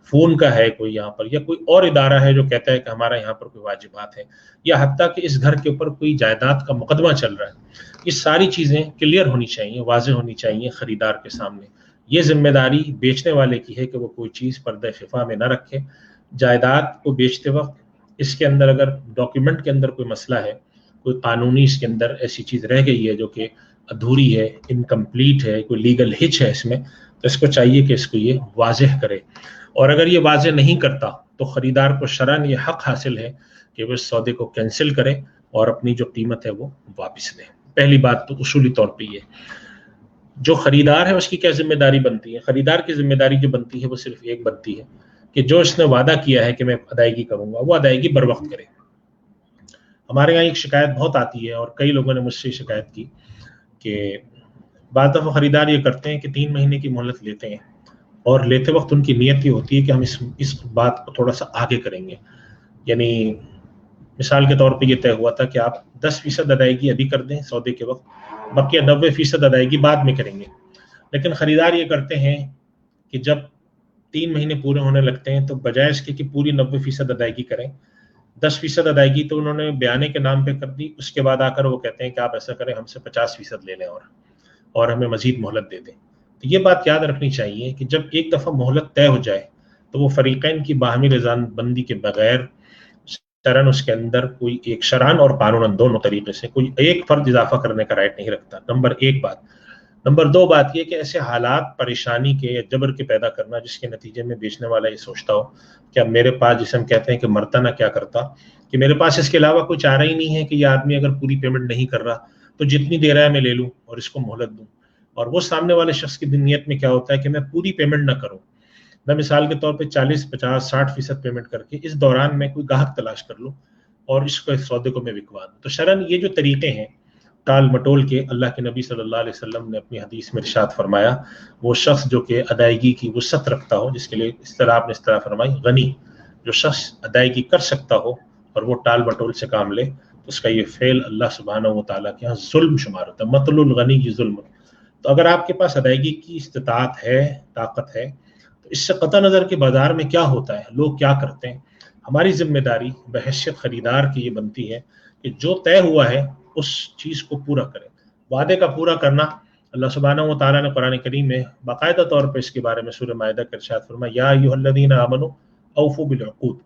Speaker 1: فون کا ہے کوئی یہاں پر، یا کوئی اور ادارہ ہے جو کہتا ہے کہ ہمارا یہاں پر کوئی واجبات ہیں، یا حتیٰ کہ اس گھر کے اوپر کوئی جائیداد کا مقدمہ چل رہا ہے. یہ ساری چیزیں کلیئر ہونی چاہیے، واضح ہونی چاہیے خریدار کے سامنے. یہ ذمہ داری بیچنے والے کی ہے کہ وہ کوئی چیز پردہ خفا میں نہ رکھے. جائیداد کو بیچتے وقت اس کے اندر اگر ڈاکیومنٹ کے اندر کوئی مسئلہ ہے، کوئی قانونی اس کے اندر ایسی چیز رہ گئی ہے جو کہ ادھوری ہے، انکمپلیٹ ہے، کوئی لیگل ہچ ہے اس میں، تو اس کو چاہیے کہ اس کو یہ واضح کرے. اور اگر یہ واضح نہیں کرتا تو خریدار کو شرعاً یہ حق حاصل ہے کہ وہ اس سودے کو کینسل کرے اور اپنی جو قیمت ہے وہ واپس لے. پہلی بات تو اصولی طور پہ یہ جو خریدار ہے اس کی کیا ذمہ داری بنتی ہے. خریدار کی ذمہ داری جو بنتی ہے وہ صرف ایک بنتی ہے کہ جو اس نے وعدہ کیا ہے کہ میں ادائیگی کروں گا وہ ادائیگی بر وقت کرے. ہمارے یہاں ایک شکایت بہت آتی ہے اور کئی لوگوں نے مجھ سے شکایت کی کہ بعض دفعہ خریدار یہ کرتے ہیں کہ 3 مہینے کی مہلت لیتے ہیں اور لیتے وقت ان کی نیت یہ ہوتی ہے کہ ہم اس بات کو تھوڑا سا آگے کریں گے. یعنی مثال کے طور پہ یہ طے ہوا تھا کہ آپ 10% ادائیگی ابھی کر دیں سودے کے وقت، بقیہ 90% ادائیگی بعد میں کریں گے. لیکن خریدار یہ کرتے ہیں کہ جب 3 مہینے پورے ہونے لگتے ہیں تو بجائے اس کے کہ پوری 90% ادائیگی کریں، 10% ادائیگی تو انہوں نے بیانے کے نام پہ کر دی. اس کے بعد آ کر وہ کہتے ہیں کہ آپ ایسا کریں ہم سے 50% لے لیں اور ہمیں مزید مہلت دے دیں. تو یہ بات یاد رکھنی چاہیے کہ جب ایک دفعہ مہلت طے ہو جائے تو وہ فریقین کی باہمی رضامندی کے بغیر شرعاً اس کے اندر کوئی ایک شرعاً اور قانوناً دونوں طریقے سے کوئی ایک فرد اضافہ کرنے کا رائٹ نہیں رکھتا. نمبر 1 بات. نمبر 2 بات یہ کہ ایسے حالات پریشانی کے یا جبر کے پیدا کرنا جس کے نتیجے میں بیچنے والا یہ سوچتا ہو کہ اب میرے پاس، جسے ہم کہتے ہیں کہ مرتا نہ کیا کرتا، کہ میرے پاس اس کے علاوہ کوئی چارہ ہی نہیں ہے کہ یہ آدمی اگر پوری پیمنٹ نہیں کر رہا تو جتنی دے رہا ہے میں لے لوں اور اس کو مہلت دوں. اور وہ سامنے والے شخص کی نیت میں کیا ہوتا ہے کہ میں پوری پیمنٹ نہ کروں، میں مثال کے طور پہ 40 50 60% پیمنٹ کر کے اس دوران میں کوئی گاہک تلاش کر لوں اور اس کو سودے کو میں بکوا دوں. تو شرعاً یہ جو طریقے ہیں ٹال مٹول کے، اللہ کے نبی صلی اللہ علیہ وسلم نے اپنی حدیث میں ارشاد فرمایا وہ شخص جو کہ ادائیگی کی وسعت رکھتا ہو، جس کے لیے اس طرح آپ نے اس طرح فرمائی غنی، جو شخص ادائیگی کر سکتا ہو اور وہ ٹال مٹول سے کام لے تو اس کا یہ فعل اللہ سبحانہ و تعالیٰ کے ہاں ظلم شمار ہوتا ہے. مطل الغنی کی ظلم. تو اگر آپ کے پاس ادائیگی کی استطاعت ہے، طاقت ہے، تو اس سے قطع نظر کہ بازار میں کیا ہوتا ہے، لوگ کیا کرتے ہیں، ہماری ذمہ داری بحیثیت خریدار کی یہ بنتی ہے کہ جو طے ہوا ہے اس چیز کو پورا کریں. وعدے کا پورا کرنا، اللہ سبحانہ و تعالیٰ نے قرآن کریم میں باقاعدہ طور پر اس کے بارے میں سورہ مائدہ کا ارشاد فرمایا یا ایھا الذین آمنوا اوفوا بالعقود،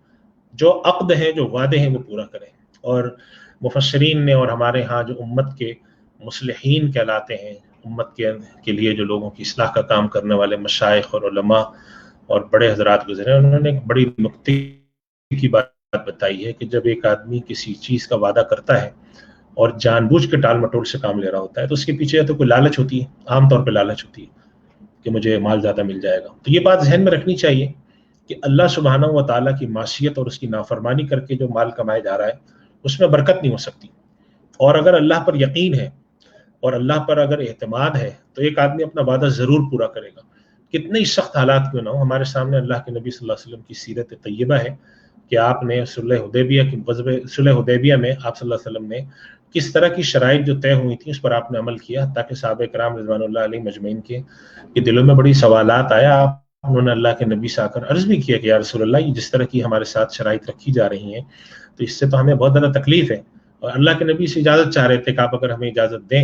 Speaker 1: جو عقد ہیں، جو وعدے ہیں وہ پورا کریں. اور مفسرین نے اور ہمارے ہاں جو امت کے مصلحین کہلاتے ہیں، امت کے لیے جو لوگوں کی اصلاح کا کام کرنے والے مشائخ اور علماء اور بڑے حضرات گزرے، انہوں نے ایک بڑی نکتے کی بات بتائی ہے کہ جب ایک آدمی کسی چیز کا وعدہ کرتا ہے اور جان بوجھ کے ٹال مٹول سے کام لے رہا ہوتا ہے تو اس کے پیچھے تو کوئی لالچ ہوتی ہے، عام طور پہ لالچ ہوتی ہے کہ مجھے مال زیادہ مل جائے گا. تو یہ بات ذہن میں رکھنی چاہیے کہ اللہ سبحانہ و تعالیٰ کی معصیت اور اس کی نافرمانی کر کے جو مال کمایا جا رہا ہے اس میں برکت نہیں ہو سکتی. اور اگر اللہ پر یقین ہے اور اللہ پر اگر اعتماد ہے تو ایک آدمی اپنا وعدہ ضرور پورا کرے گا، کتنے ہی سخت حالات کیوں نہ ہو. ہمارے سامنے اللہ کے نبی صلی اللہ علیہ وسلم کی سیرت طیبہ ہے کہ آپ نے صلح حدیبیہ میں آپ صلی اللہ علیہ وسلم نے کس طرح کی شرائط جو طے ہوئی تھیں اس پر آپ نے عمل کیا تاکہ صحابہ کرام رضوان اللہ علیہ مجمعین کے دلوں میں بڑی سوالات آیا. انہوں نے اللہ کے نبی سے آ کر عرض بھی کیا کہ یا رسول اللہ یہ جس طرح کی ہمارے ساتھ شرائط رکھی جا رہی ہیں تو اس سے تو ہمیں بہت زیادہ تکلیف ہے، اور اللہ کے نبی سے اجازت چاہ رہے تھے کہ آپ اگر ہمیں اجازت دیں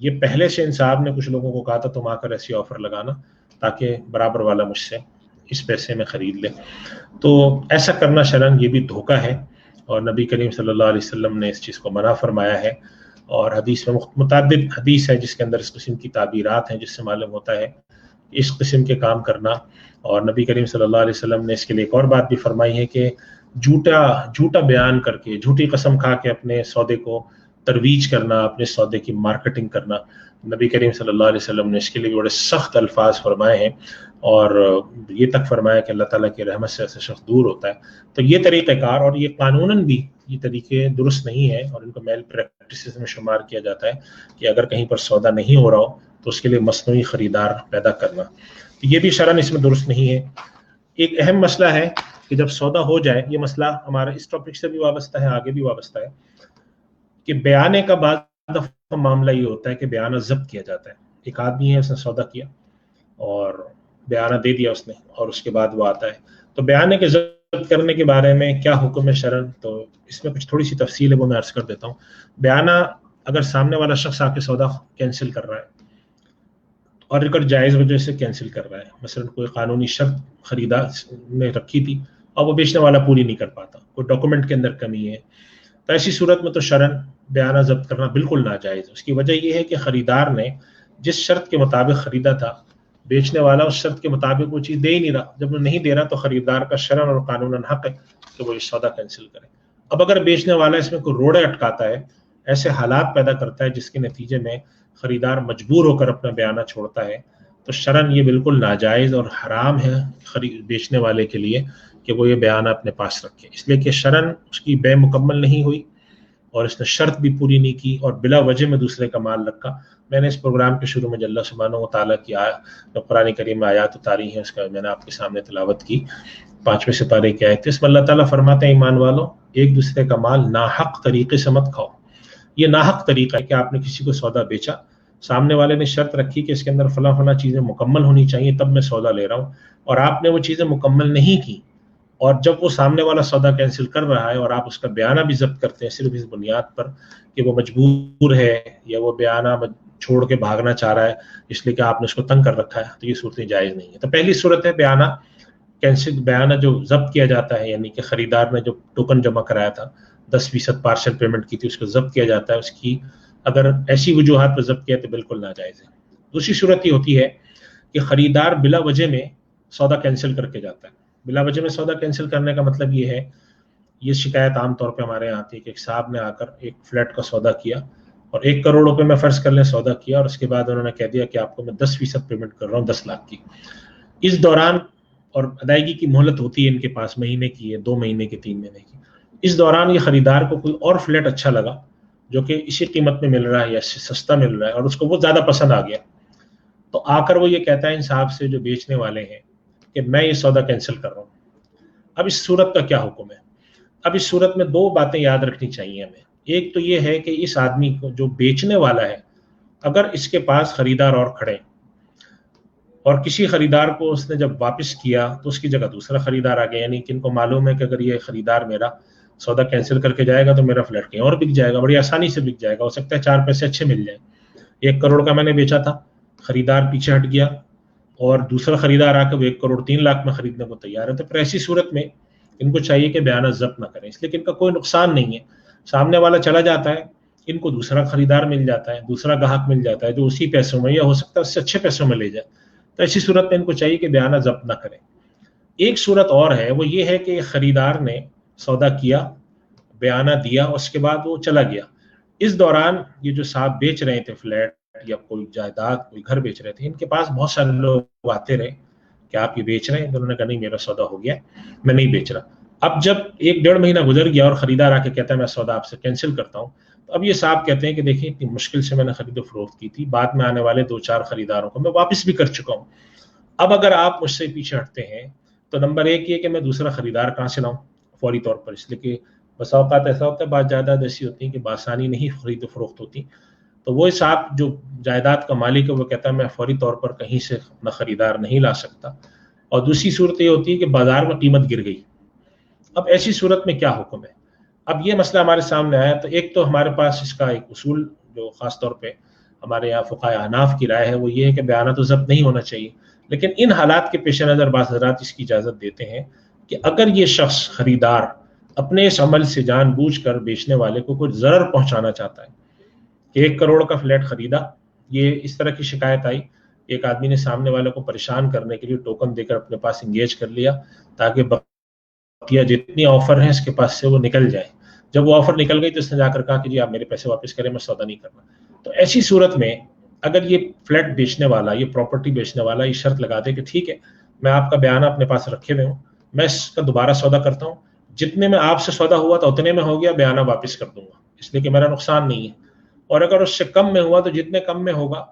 Speaker 1: یہ پہلے سے ان صاحب نے کچھ لوگوں کو کہا تھا تم آ کر ایسی آفر لگانا تاکہ برابر والا مجھ سے اس پیسے میں خرید لے. تو ایسا کرنا شرعاً یہ بھی دھوکہ ہے، اور نبی کریم صلی اللہ علیہ وسلم نے اس چیز کو منع فرمایا ہے. اور حدیث میں متعدد حدیث ہے جس کے اندر اس قسم کی تعبیرات ہیں، جس سے معلوم ہوتا ہے اس قسم کے کام کرنا. اور نبی کریم صلی اللہ علیہ وسلم نے اس کے لیے ایک اور بات بھی فرمائی ہے کہ جھوٹا بیان کر کے، جھوٹی قسم کھا کے اپنے سودے کو ترویج کرنا، اپنے سودے کی مارکیٹنگ کرنا. نبی کریم صلی اللہ علیہ وسلم نے اس کے لیے بڑے سخت الفاظ فرمائے ہیں، اور یہ تک فرمایا کہ اللہ تعالیٰ کی رحمت سے ایسا شخص دور ہوتا ہے. تو یہ طریقہ کار اور یہ قانوناً بھی یہ طریقے درست نہیں ہے، اور ان کو میل پریکٹسز میں شمار کیا جاتا ہے کہ اگر کہیں پر سودا نہیں ہو رہا ہو تو اس کے لیے مصنوعی خریدار پیدا کرنا. تو یہ بھی شرعاً اس میں درست نہیں ہے. ایک اہم مسئلہ ہے کہ جب سودا ہو جائے، یہ مسئلہ ہمارا اس ٹاپک سے بھی وابستہ ہے، آگے بھی وابستہ ہے، کہ بیانے کا بعض دفعہ معاملہ یہ ہوتا ہے کہ بیانہ ضبط کیا جاتا ہے. ایک آدمی ہے، اس نے سودا کیا اور بیانہ دے دیا اس نے، اور اس کے بعد وہ آتا ہے. تو بیانے کے ضبط کرنے کے بارے میں کیا حکم ہے شرعاً، تو اس میں کچھ تھوڑی سی تفصیل ہے، وہ میں عرض کر دیتا ہوں. بیانہ اگر سامنے والا شخص آ کے سودا کینسل کر رہا ہے اور اگر جائز وجہ سے کینسل کر رہا ہے، مثلا کوئی قانونی شرط خریدار نے رکھی تھی اور وہ بیچنے والا پوری نہیں کر پاتا، کوئی ڈاکومنٹ کے اندر کمی ہے، تو ایسی صورت میں تو شرعاً بیانہ ضبط کرنا بالکل ناجائز. اس کی وجہ یہ ہے کہ خریدار نے جس شرط کے مطابق خریدا تھا، بیچنے والا اس شرط کے مطابق وہ چیز دے ہی نہیں رہا. جب وہ نہیں دے رہا تو خریدار کا شرعاً اور قانوناً حق ہے کہ وہ یہ سودا کینسل کرے. اب اگر بیچنے والا اس میں کوئی روڑے اٹکاتا ہے، ایسے حالات پیدا کرتا ہے جس کے نتیجے میں خریدار مجبور ہو کر اپنا بیانہ چھوڑتا ہے، تو شرعاً یہ بالکل ناجائز اور حرام ہے بیچنے والے کے لیے کہ وہ یہ بیانہ اپنے پاس رکھے، اس لیے کہ شرعاً اس کی بے مکمل نہیں ہوئی اور اس نے شرط بھی پوری نہیں کی اور بلا وجہ میں دوسرے کا مال رکھا. میں نے اس پروگرام کے شروع میں جو اللہ سبحانہ و تعالیٰ کی جو قرآن کریم میں آیات اتاری ہیں، اس کا میں نے آپ کے سامنے تلاوت کی. 5ویں سپارے کی آیت، اس میں اللہ تعالیٰ فرماتے ہیں ایمان والو ایک دوسرے کا مال ناحق طریقے سے مت کھاؤ. یہ ناحق طریقہ ہے کہ آپ نے کسی کو سودا بیچا، سامنے والے نے شرط رکھی کہ اس کے اندر فلاں فلاں چیزیں مکمل ہونی چاہیے تب میں سودا لے رہا ہوں، اور آپ نے وہ چیزیں مکمل نہیں کی، اور جب وہ سامنے والا سودا کینسل کر رہا ہے اور آپ اس کا بیانہ بھی ضبط کرتے ہیں صرف اس بنیاد پر کہ وہ مجبور ہے یا وہ بیانہ چھوڑ کے بھاگنا چاہ رہا ہے اس لیے کہ آپ نے اس کو تنگ کر رکھا ہے، تو یہ صورتیں جائز نہیں ہے. تو پہلی صورت ہے بیانہ جو ضبط کیا جاتا ہے، یعنی کہ خریدار نے جو ٹوکن جمع کرایا تھا 10% پارشل پیمنٹ کی تھی، اس کو ضبط کیا جاتا ہے. اس کی اگر ایسی وجوہات پر ضبط کیا تو بالکل ناجائز ہے. دوسری صورت یہ ہوتی ہے کہ خریدار بلا وجہ میں سودا کینسل کر کے جاتا ہے. بلا وجہ میں سودا کینسل کرنے کا مطلب یہ ہے، یہ شکایت عام طور پہ ہمارے یہاں آتی ہے کہ ایک صاحب نے آ کر ایک فلیٹ کا سودا کیا اور 1 کروڑ روپے میں فرض کر لیں سودا کیا، اور اس کے بعد انہوں نے کہہ دیا کہ آپ کو میں 10% پیمنٹ کر رہا ہوں 10 لاکھ کی. اس دوران اور ادائیگی کی مہلت ہوتی ہے ان کے پاس مہینے کی ہے، 2 مہینے کی، 3 مہینے کی. اس دوران یہ خریدار کو کوئی اور فلیٹ اچھا لگا جو کہ اسی قیمت میں مل رہا ہے یا سستا مل رہا ہے اور اس کو وہ زیادہ پسند آ گیا، تو آ کر وہ یہ کہتا ہے ان صاحب سے جو بیچنے والے ہیں کہ میں یہ سودا کینسل کر رہا ہوں. اب اس صورت کا کیا حکم ہے؟ اب اس صورت میں 2 باتیں یاد رکھنی چاہیے ہمیں. ایک تو یہ ہے کہ اس آدمی کو جو بیچنے والا ہے، اگر اس کے پاس خریدار اور کھڑے اور کسی خریدار کو اس نے جب واپس کیا تو اس کی جگہ دوسرا خریدار آ گیا، یعنی کہ ان کو معلوم ہے کہ اگر یہ خریدار میرا سودا کینسل کر کے جائے گا تو میرا فلیٹ کہیں اور بک جائے گا، بڑی آسانی سے بک جائے گا، ہو سکتا ہے 4 پیسے اچھے مل جائیں. 1 کروڑ کا میں نے بیچا تھا، خریدار پیچھے ہٹ گیا اور دوسرا خریدار آ کے 1 کروڑ 3 لاکھ میں خریدنے کو تیار ہے. تو پھر ایسی صورت میں ان کو چاہیے کہ بیانہ ضبط نہ کریں، اس لیے کہ ان کا کوئی نقصان نہیں ہے. سامنے والا چلا جاتا ہے، ان کو دوسرا خریدار مل جاتا ہے، دوسرا گاہک مل جاتا ہے جو اسی پیسوں میں یا ہو سکتا ہے اس سے اچھے پیسوں میں لے جائے. تو ایسی صورت میں ان کو چاہیے کہ بیانہ ضبط نہ کریں. ایک صورت اور ہے، وہ یہ ہے کہ خریدار نے سودا کیا، بیانہ دیا، اس کے بعد وہ چلا گیا. اس دوران یہ جو صاحب بیچ رہے تھے فلیٹ یا کوئی جائیداد، کوئی گھر بیچ رہے تھے، ان کے پاس بہت سارے لوگ آتے رہے کہ آپ یہ بیچ رہے ہیں. انہوں نے کہا نہیں میرا سودا ہو گیا، میں نہیں بیچ رہا. اب جب 1-1.5 مہینہ گزر گیا اور خریدار آ کے کہتا ہے میں سودا آپ سے کینسل کرتا ہوں، تو اب یہ صاحب کہتے ہیں کہ دیکھیں اتنی مشکل سے میں نے خرید و فروخت کی تھی، بعد میں آنے والے 2-4 خریداروں کو میں واپس بھی کر چکا ہوں. اب اگر آپ مجھ سے پیچھے ہٹتے ہیں تو نمبر 1 یہ کہ میں دوسرا خریدار کہاں سے لاؤں فوری طور پر، اس لیے کہ بسا اوقات ایسا ہوتا ہے بعض جائیداد ایسی ہوتی ہیں کہ بآسانی نہیں خرید و فروخت ہوتی. تو وہ صاحب جو جائیداد کا مالک ہے وہ کہتا ہے میں فوری طور پر کہیں سے اپنا خریدار نہیں لا سکتا. اور دوسری صورت یہ ہوتی ہے کہ بازار میں قیمت گر گئی. اب ایسی صورت میں کیا حکم ہے؟ اب یہ مسئلہ ہمارے سامنے آیا تو ایک تو ہمارے پاس اس کا ایک اصول جو خاص طور پہ ہمارے یہاں فقہائے احناف کی رائے ہے وہ یہ ہے کہ بیانہ تو ضبط نہیں ہونا چاہیے، لیکن ان حالات کے پیش نظر بعض حضرات اس کی اجازت دیتے ہیں کہ اگر یہ شخص خریدار اپنے اس عمل سے جان بوجھ کر بیچنے والے کو کچھ ضرر پہنچانا چاہتا ہے کہ 1 کروڑ کا فلیٹ خریدا، یہ اس طرح کی شکایت آئی، ایک آدمی نے سامنے والے کو پریشان کرنے کے لیے ٹوکن دے کر اپنے پاس انگیج کر لیا تاکہ بقیہ جتنی آفر ہیں اس کے پاس سے وہ نکل جائیں. جب وہ آفر نکل گئی تو اس نے جا کر کہا کہ جی آپ میرے پیسے واپس کریں، میں سودا نہیں کرنا. تو ایسی صورت میں اگر یہ فلیٹ بیچنے والا، یہ پراپرٹی بیچنے والا یہ شرط لگا دے کہ ٹھیک ہے میں آپ کا بیانہ اپنے پاس رکھے ہوئے ہوں، میں اس کا دوبارہ سودا کرتا ہوں، جتنے میں آپ سے سودا ہوا تھا اتنے میں ہو گیا، بیانہ واپس کر دوں گا اس لیے کہ میرا نقصان نہیں ہے، اور اگر اس سے کم میں ہوا تو جتنے کم میں ہوگا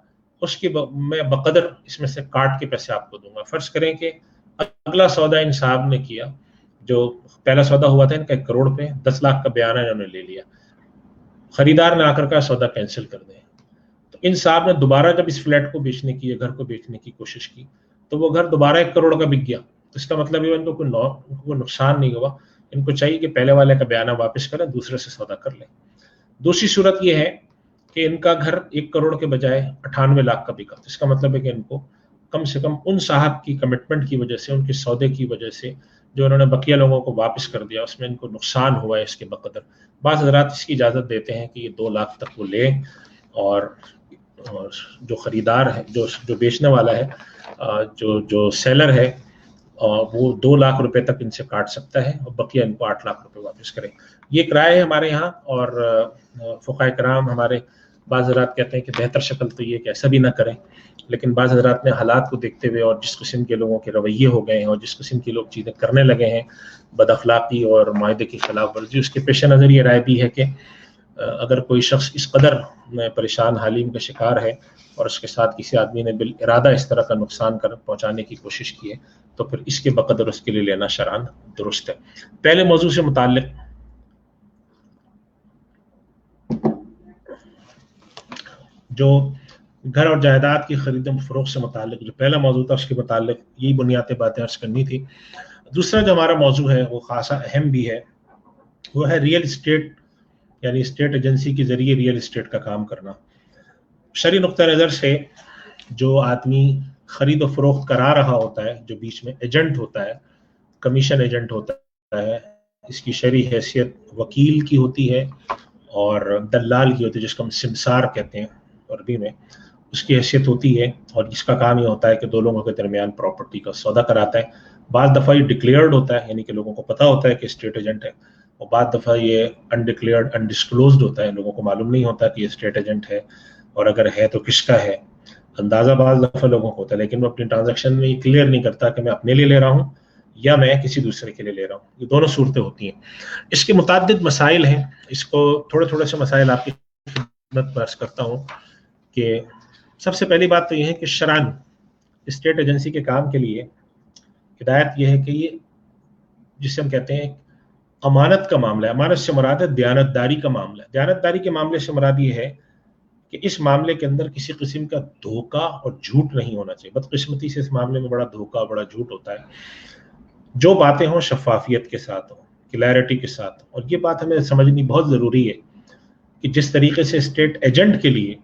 Speaker 1: اس کی میں بقدر اس میں سے کاٹ کے پیسے آپ کو دوں گا. فرض کریں کہ اگلا سودا ان صاحب نے کیا، جو پہلا سودا ہوا تھا ان کا 1 کروڑ پہ، 10 لاکھ کا بیانہ انہوں نے لے لیا، خریدار نے آ کر کا سودا کینسل کر دیں، تو ان صاحب نے دوبارہ جب اس فلیٹ کو بیچنے کی یا گھر کو بیچنے کی کوشش کی تو وہ گھر دوبارہ 1 کروڑ کا بک گیا. تو اس کا مطلب یہ ان کو کوئی نقصان نہیں ہوا، ان کو چاہیے کہ پہلے والے کا بیانہ واپس کریں، دوسرے سے سودا کر لیں. دوسری صورت یہ ہے کہ ان کا گھر 1 کروڑ کے بجائے 98 لاکھ کا بکا، اس کا مطلب ہے کہ ان کو کم سے کم ان صاحب کی کمٹمنٹ کی وجہ سے، ان کے سودے کی وجہ سے جو انہوں نے بقیہ لوگوں کو واپس کر دیا اس میں ان کو نقصان ہوا ہے اس کے بقدر. بعض حضرات اس کی اجازت دیتے ہیں کہ یہ 2 لاکھ تک وہ لیں، اور جو خریدار ہے، جو بیچنے والا ہے، جو سیلر ہے وہ 2 لاکھ روپے تک ان سے کاٹ سکتا ہے اور بقیہ ان کو 8 لاکھ روپے واپس کریں. یہ ایک رائے ہے ہمارے یہاں، اور فقہائے کرام ہمارے بعض حضرات کہتے ہیں کہ بہتر شکل تو یہ کہ ایسا بھی نہ کریں، لیکن بعض حضرات نے حالات کو دیکھتے ہوئے اور جس قسم کے لوگوں کے رویے ہو گئے ہیں اور جس قسم کی لوگ چیزیں کرنے لگے ہیں بد اخلاقی اور معاہدے کی خلاف ورزی، اس کے پیش نظر یہ رائے بھی ہے کہ اگر کوئی شخص اس قدر پریشان حالیم کا شکار ہے اور اس کے ساتھ کسی آدمی نے بالارادہ اس طرح کا نقصان پہنچانے کی کوشش کی ہے تو پھر اس کے بقدر اس کے لیے لینا شرعاً درست ہے. پہلے موضوع سے متعلق جو گھر اور جائیداد کی خرید و فروخت سے متعلق جو پہلا موضوع تھا اس کے متعلق یہی بنیادی باتیں عرض کرنی تھی. دوسرا جو ہمارا موضوع ہے وہ خاصا اہم بھی ہے، وہ ہے ریئل اسٹیٹ، یعنی اسٹیٹ ایجنسی کے ذریعے ریئل اسٹیٹ کا کام کرنا. شرعی نقطہ نظر سے جو آدمی خرید و فروخت کرا رہا ہوتا ہے، جو بیچ میں ایجنٹ ہوتا ہے، کمیشن ایجنٹ ہوتا ہے، اس کی شرعی حیثیت وکیل کی ہوتی ہے اور دلال کی ہوتی ہے، جس کو ہم سمسار کہتے ہیں عربی میں، اس کی حیثیت ہوتی ہے، اور جس کا کام یہ ہوتا ہے کہ 2 لوگوں کے درمیان پراپرٹی کا سودا کراتا ہے. بعض دفعہ یہ ڈکلیئرڈ ہوتا ہے، یعنی کہ لوگوں کو پتہ ہوتا ہے کہ اسٹیٹ ایجنٹ ہے، اور بعض دفعہ یہ انڈکلیئرڈ انڈسکلوزڈ ہوتا ہے، لوگوں کو معلوم نہیں ہوتا کہ یہ اسٹیٹ ایجنٹ ہے، اور اگر ہے تو کس کا ہے. اندازہ بعض دفعہ لوگوں کو ہوتا ہے، لیکن وہ اپنی ٹرانزیکشن میں یہ کلیئر نہیں کرتا کہ میں اپنے لیے لے رہا ہوں یا میں کسی دوسرے کے لیے لے رہا ہوں. یہ دونوں صورتیں ہوتی ہیں. اس کے متعدد مسائل ہیں، اس کو تھوڑے سے مسائل آپ کی خدمت میں عرض کرتا ہوں. کہ سب سے پہلی بات تو یہ ہے کہ شرعاً اسٹیٹ ایجنسی کے کام کے لیے ہدایت یہ ہے کہ یہ جسے ہم کہتے ہیں امانت کا معاملہ ہے. امانت سے مراد ہے دیانتداری کا معاملہ ہے. دیانتداری کے معاملے سے مراد یہ ہے کہ اس معاملے کے اندر کسی قسم کا دھوکہ اور جھوٹ نہیں ہونا چاہیے. بدقسمتی سے اس معاملے میں بڑا دھوکہ، بڑا جھوٹ ہوتا ہے. جو باتیں ہوں شفافیت کے ساتھ ہوں، کلیئرٹی کے ساتھ. اور یہ بات ہمیں سمجھنی بہت ضروری ہے کہ جس طریقے سے اسٹیٹ ایجنٹ کے لیے،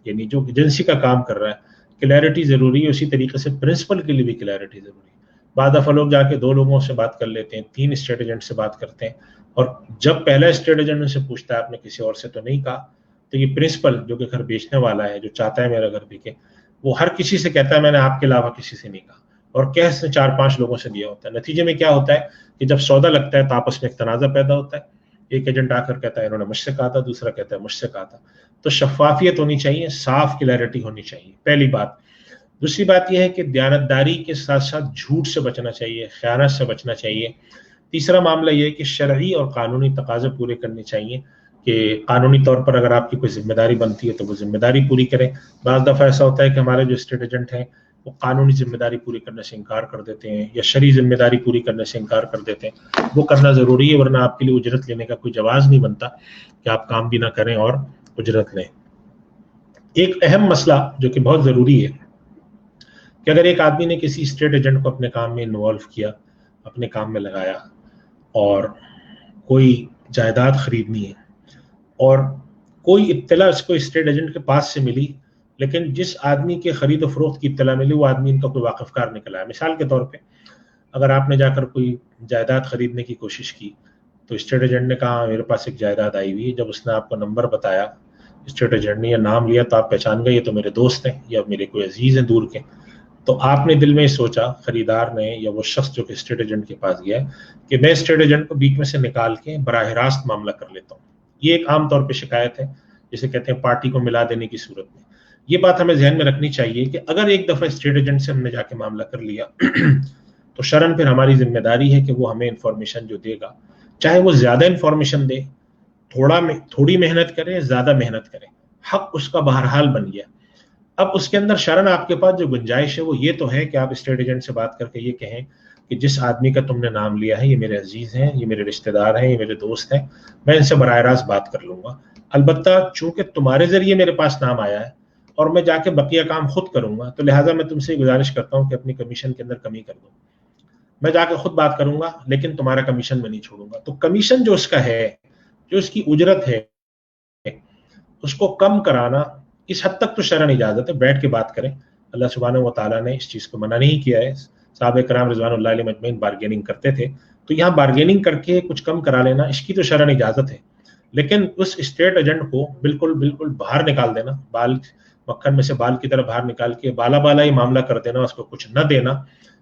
Speaker 1: یعنی جو ایجنسی کا کام کر رہا ہے، کلیئرٹی ضروری ہے، اسی طریقے سے پرنسپل کے لیے بھی کلیئرٹی ضروری ہے. بعض دفعہ لوگ جا کے 2 لوگوں سے بات کر لیتے ہیں، 3 اسٹیٹ ایجنٹ سے بات کرتے ہیں، اور جب پہلا اسٹیٹ ایجنٹ ان سے پوچھتا ہے آپ نے کسی اور سے تو نہیں کہا، تو یہ پرنسپل جو کہ گھر بیچنے والا ہے، جو چاہتا ہے میرا گھر بکے، وہ ہر کسی سے کہتا ہے میں نے آپ کے علاوہ کسی سے نہیں کہا، اور کیس نے 4-5 لوگوں سے دیا ہوتا ہے. نتیجے میں کیا ہوتا ہے کہ جب سودا لگتا ہے تو آپس میں ایک تنازع پیدا ہوتا ہے. ایک ایجنٹ آ کر کہتا ہے انہوں نے مجھ سے کہا تھا، دوسرا کہتا ہے مجھ سے کہا تھا. تو شفافیت ہونی چاہیے، صاف کلیئرٹی ہونی چاہیے، پہلی بات. دوسری بات یہ ہے کہ دیانتداری کے ساتھ ساتھ جھوٹ سے بچنا چاہیے، خیانت سے بچنا چاہیے. تیسرا معاملہ یہ ہے کہ شرعی اور قانونی تقاضے پورے کرنے چاہیے، کہ قانونی طور پر اگر آپ کی کوئی ذمہ داری بنتی ہے تو وہ ذمہ داری پوری کریں. بعض دفعہ ایسا ہوتا ہے کہ ہمارے جو اسٹیٹ ایجنٹ ہیں وہ قانونی ذمہ داری پوری کرنے سے انکار کر دیتے ہیں، یا شرعی ذمہ داری پوری کرنے سے انکار کر دیتے ہیں. وہ کرنا ضروری ہے، ورنہ آپ کے لیے اجرت لینے کا کوئی جواز نہیں بنتا کہ آپ کام بھی نہ کریں اور اجرت لیں. ایک اہم مسئلہ جو کہ بہت ضروری ہے کہ اگر ایک آدمی نے کسی اسٹیٹ ایجنٹ کو اپنے کام میں انوالو کیا، اپنے کام میں لگایا، اور کوئی جائیداد خریدنی ہے اور کوئی اطلاع اس کو اسٹیٹ ایجنٹ کے پاس سے ملی لیکن جس آدمی کے خرید و فروخت کی اطلاع ملی وہ آدمی ان کا کوئی واقف کار نکلا ہے. مثال کے طور پہ اگر آپ نے جا کر کوئی جائیداد خریدنے کی کوشش کی تو اسٹیٹ ایجنٹ نے کہا میرے پاس ایک جائیداد آئی ہوئی ہے. جب اس نے آپ کو نمبر بتایا, اسٹیٹ ایجنٹ نے یا نام لیا, تو آپ پہچان گئے یہ تو میرے دوست ہیں یا میرے کوئی عزیز ہیں دور کے. تو آپ نے دل میں سوچا, خریدار نے یا وہ شخص جو کہ اسٹیٹ ایجنٹ کے پاس گیا کہ میں اسٹیٹ ایجنٹ کو بیچ میں سے نکال کے براہ راست معاملہ کر لیتا ہوں. یہ ایک عام طور پہ شکایت ہے جسے کہتے ہیں پارٹی کو ملا دینے کی صورت میں. یہ بات ہمیں ذہن میں رکھنی چاہیے کہ اگر ایک دفعہ اسٹیٹ ایجنٹ سے ہم نے جا کے معاملہ کر لیا تو شرعاً پھر ہماری ذمہ داری ہے کہ وہ ہمیں انفارمیشن جو دے گا, چاہے وہ زیادہ انفارمیشن دے, تھوڑی محنت کرے, زیادہ محنت کرے, حق اس کا بہرحال بن گیا. اب اس کے اندر شرعاً آپ کے پاس جو گنجائش ہے وہ یہ تو ہے کہ آپ اسٹیٹ ایجنٹ سے بات کر کے یہ کہیں کہ جس آدمی کا تم نے نام لیا ہے یہ میرے عزیز ہیں, یہ میرے رشتہ دار ہیں, یہ میرے دوست ہیں, میں ان سے براہ راست بات کر لوں گا. البتہ چونکہ تمہارے ذریعے میرے پاس نام آیا ہے اور میں جا کے بقیہ کام خود کروں گا, تو لہٰذا میں تم سے گزارش کرتا ہوں کہ اپنی کمیشن کے اندر کمی کر دو. میں جا کے خود بات کروں گا لیکن تمہارا کمیشن میں نہیں چھوڑوں گا. تو کمیشن جو اس کا ہے, جو اس کی اجرت ہے, اس کو کم کرانا اس حد تک تو شرعاً اجازت ہے. بیٹھ کے بات کریں. اللہ سبحانہ و تعالیٰ نے اس چیز کو منع نہیں کیا ہے. صحابہ کرام رضوان اللہ علیہم اجمعین بارگیننگ کرتے تھے, تو یہاں بارگیننگ کر کے کچھ کم کرا لینا اس کی تو شرعاً اجازت ہے. لیکن اس اسٹیٹ ایجنٹ کو بالکل باہر نکال دینا, بال مکھن میں سے بال کی طرح باہر نکال کے بالا ہی معاملہ کر دینا, اس کو کچھ نہ دینا,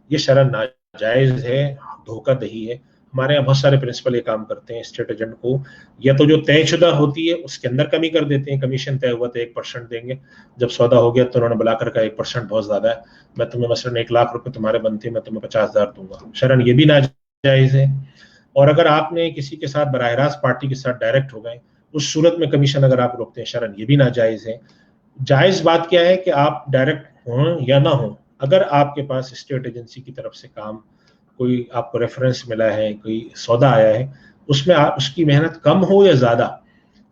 Speaker 1: یہ شرعاً ناجائز ہے, دھوکہ دہی ہے. ہمارے یہاں بہت سارے پرنسپل یہ کام کرتے ہیں, اسٹیٹ ایجنٹ کو یا تو جو طے شدہ ہوتی ہے اس کے اندر کمی کر دیتے ہیں, کمیشن طے ہوا تو 1% دیں گے, جب سودا ہو گیا تو انہوں نے بلا کر کہا 1% بہت زیادہ ہے, میں تمہیں مثلاً 1 لاکھ روپے تمہارے بنتے ہیں, میں تمہیں 50,000 دوں گا. شرعاً یہ بھی ناجائز ہے. اور اگر آپ نے کسی کے ساتھ براہ راست پارٹی کے ساتھ ڈائریکٹ ہو گئے, اس صورت میں کمیشن اگر آپ روکتے ہیں, شرعاً یہ بھی ناجائز ہے. جائز بات کیا ہے کہ آپ ڈائریکٹ ہوں یا نہ ہوں, اگر آپ کے پاس اسٹیٹ ایجنسی کی طرف سے کام کوئی آپ کو ریفرنس ملا ہے, کوئی سودا آیا ہے, اس میں اس کی محنت کم ہو یا زیادہ,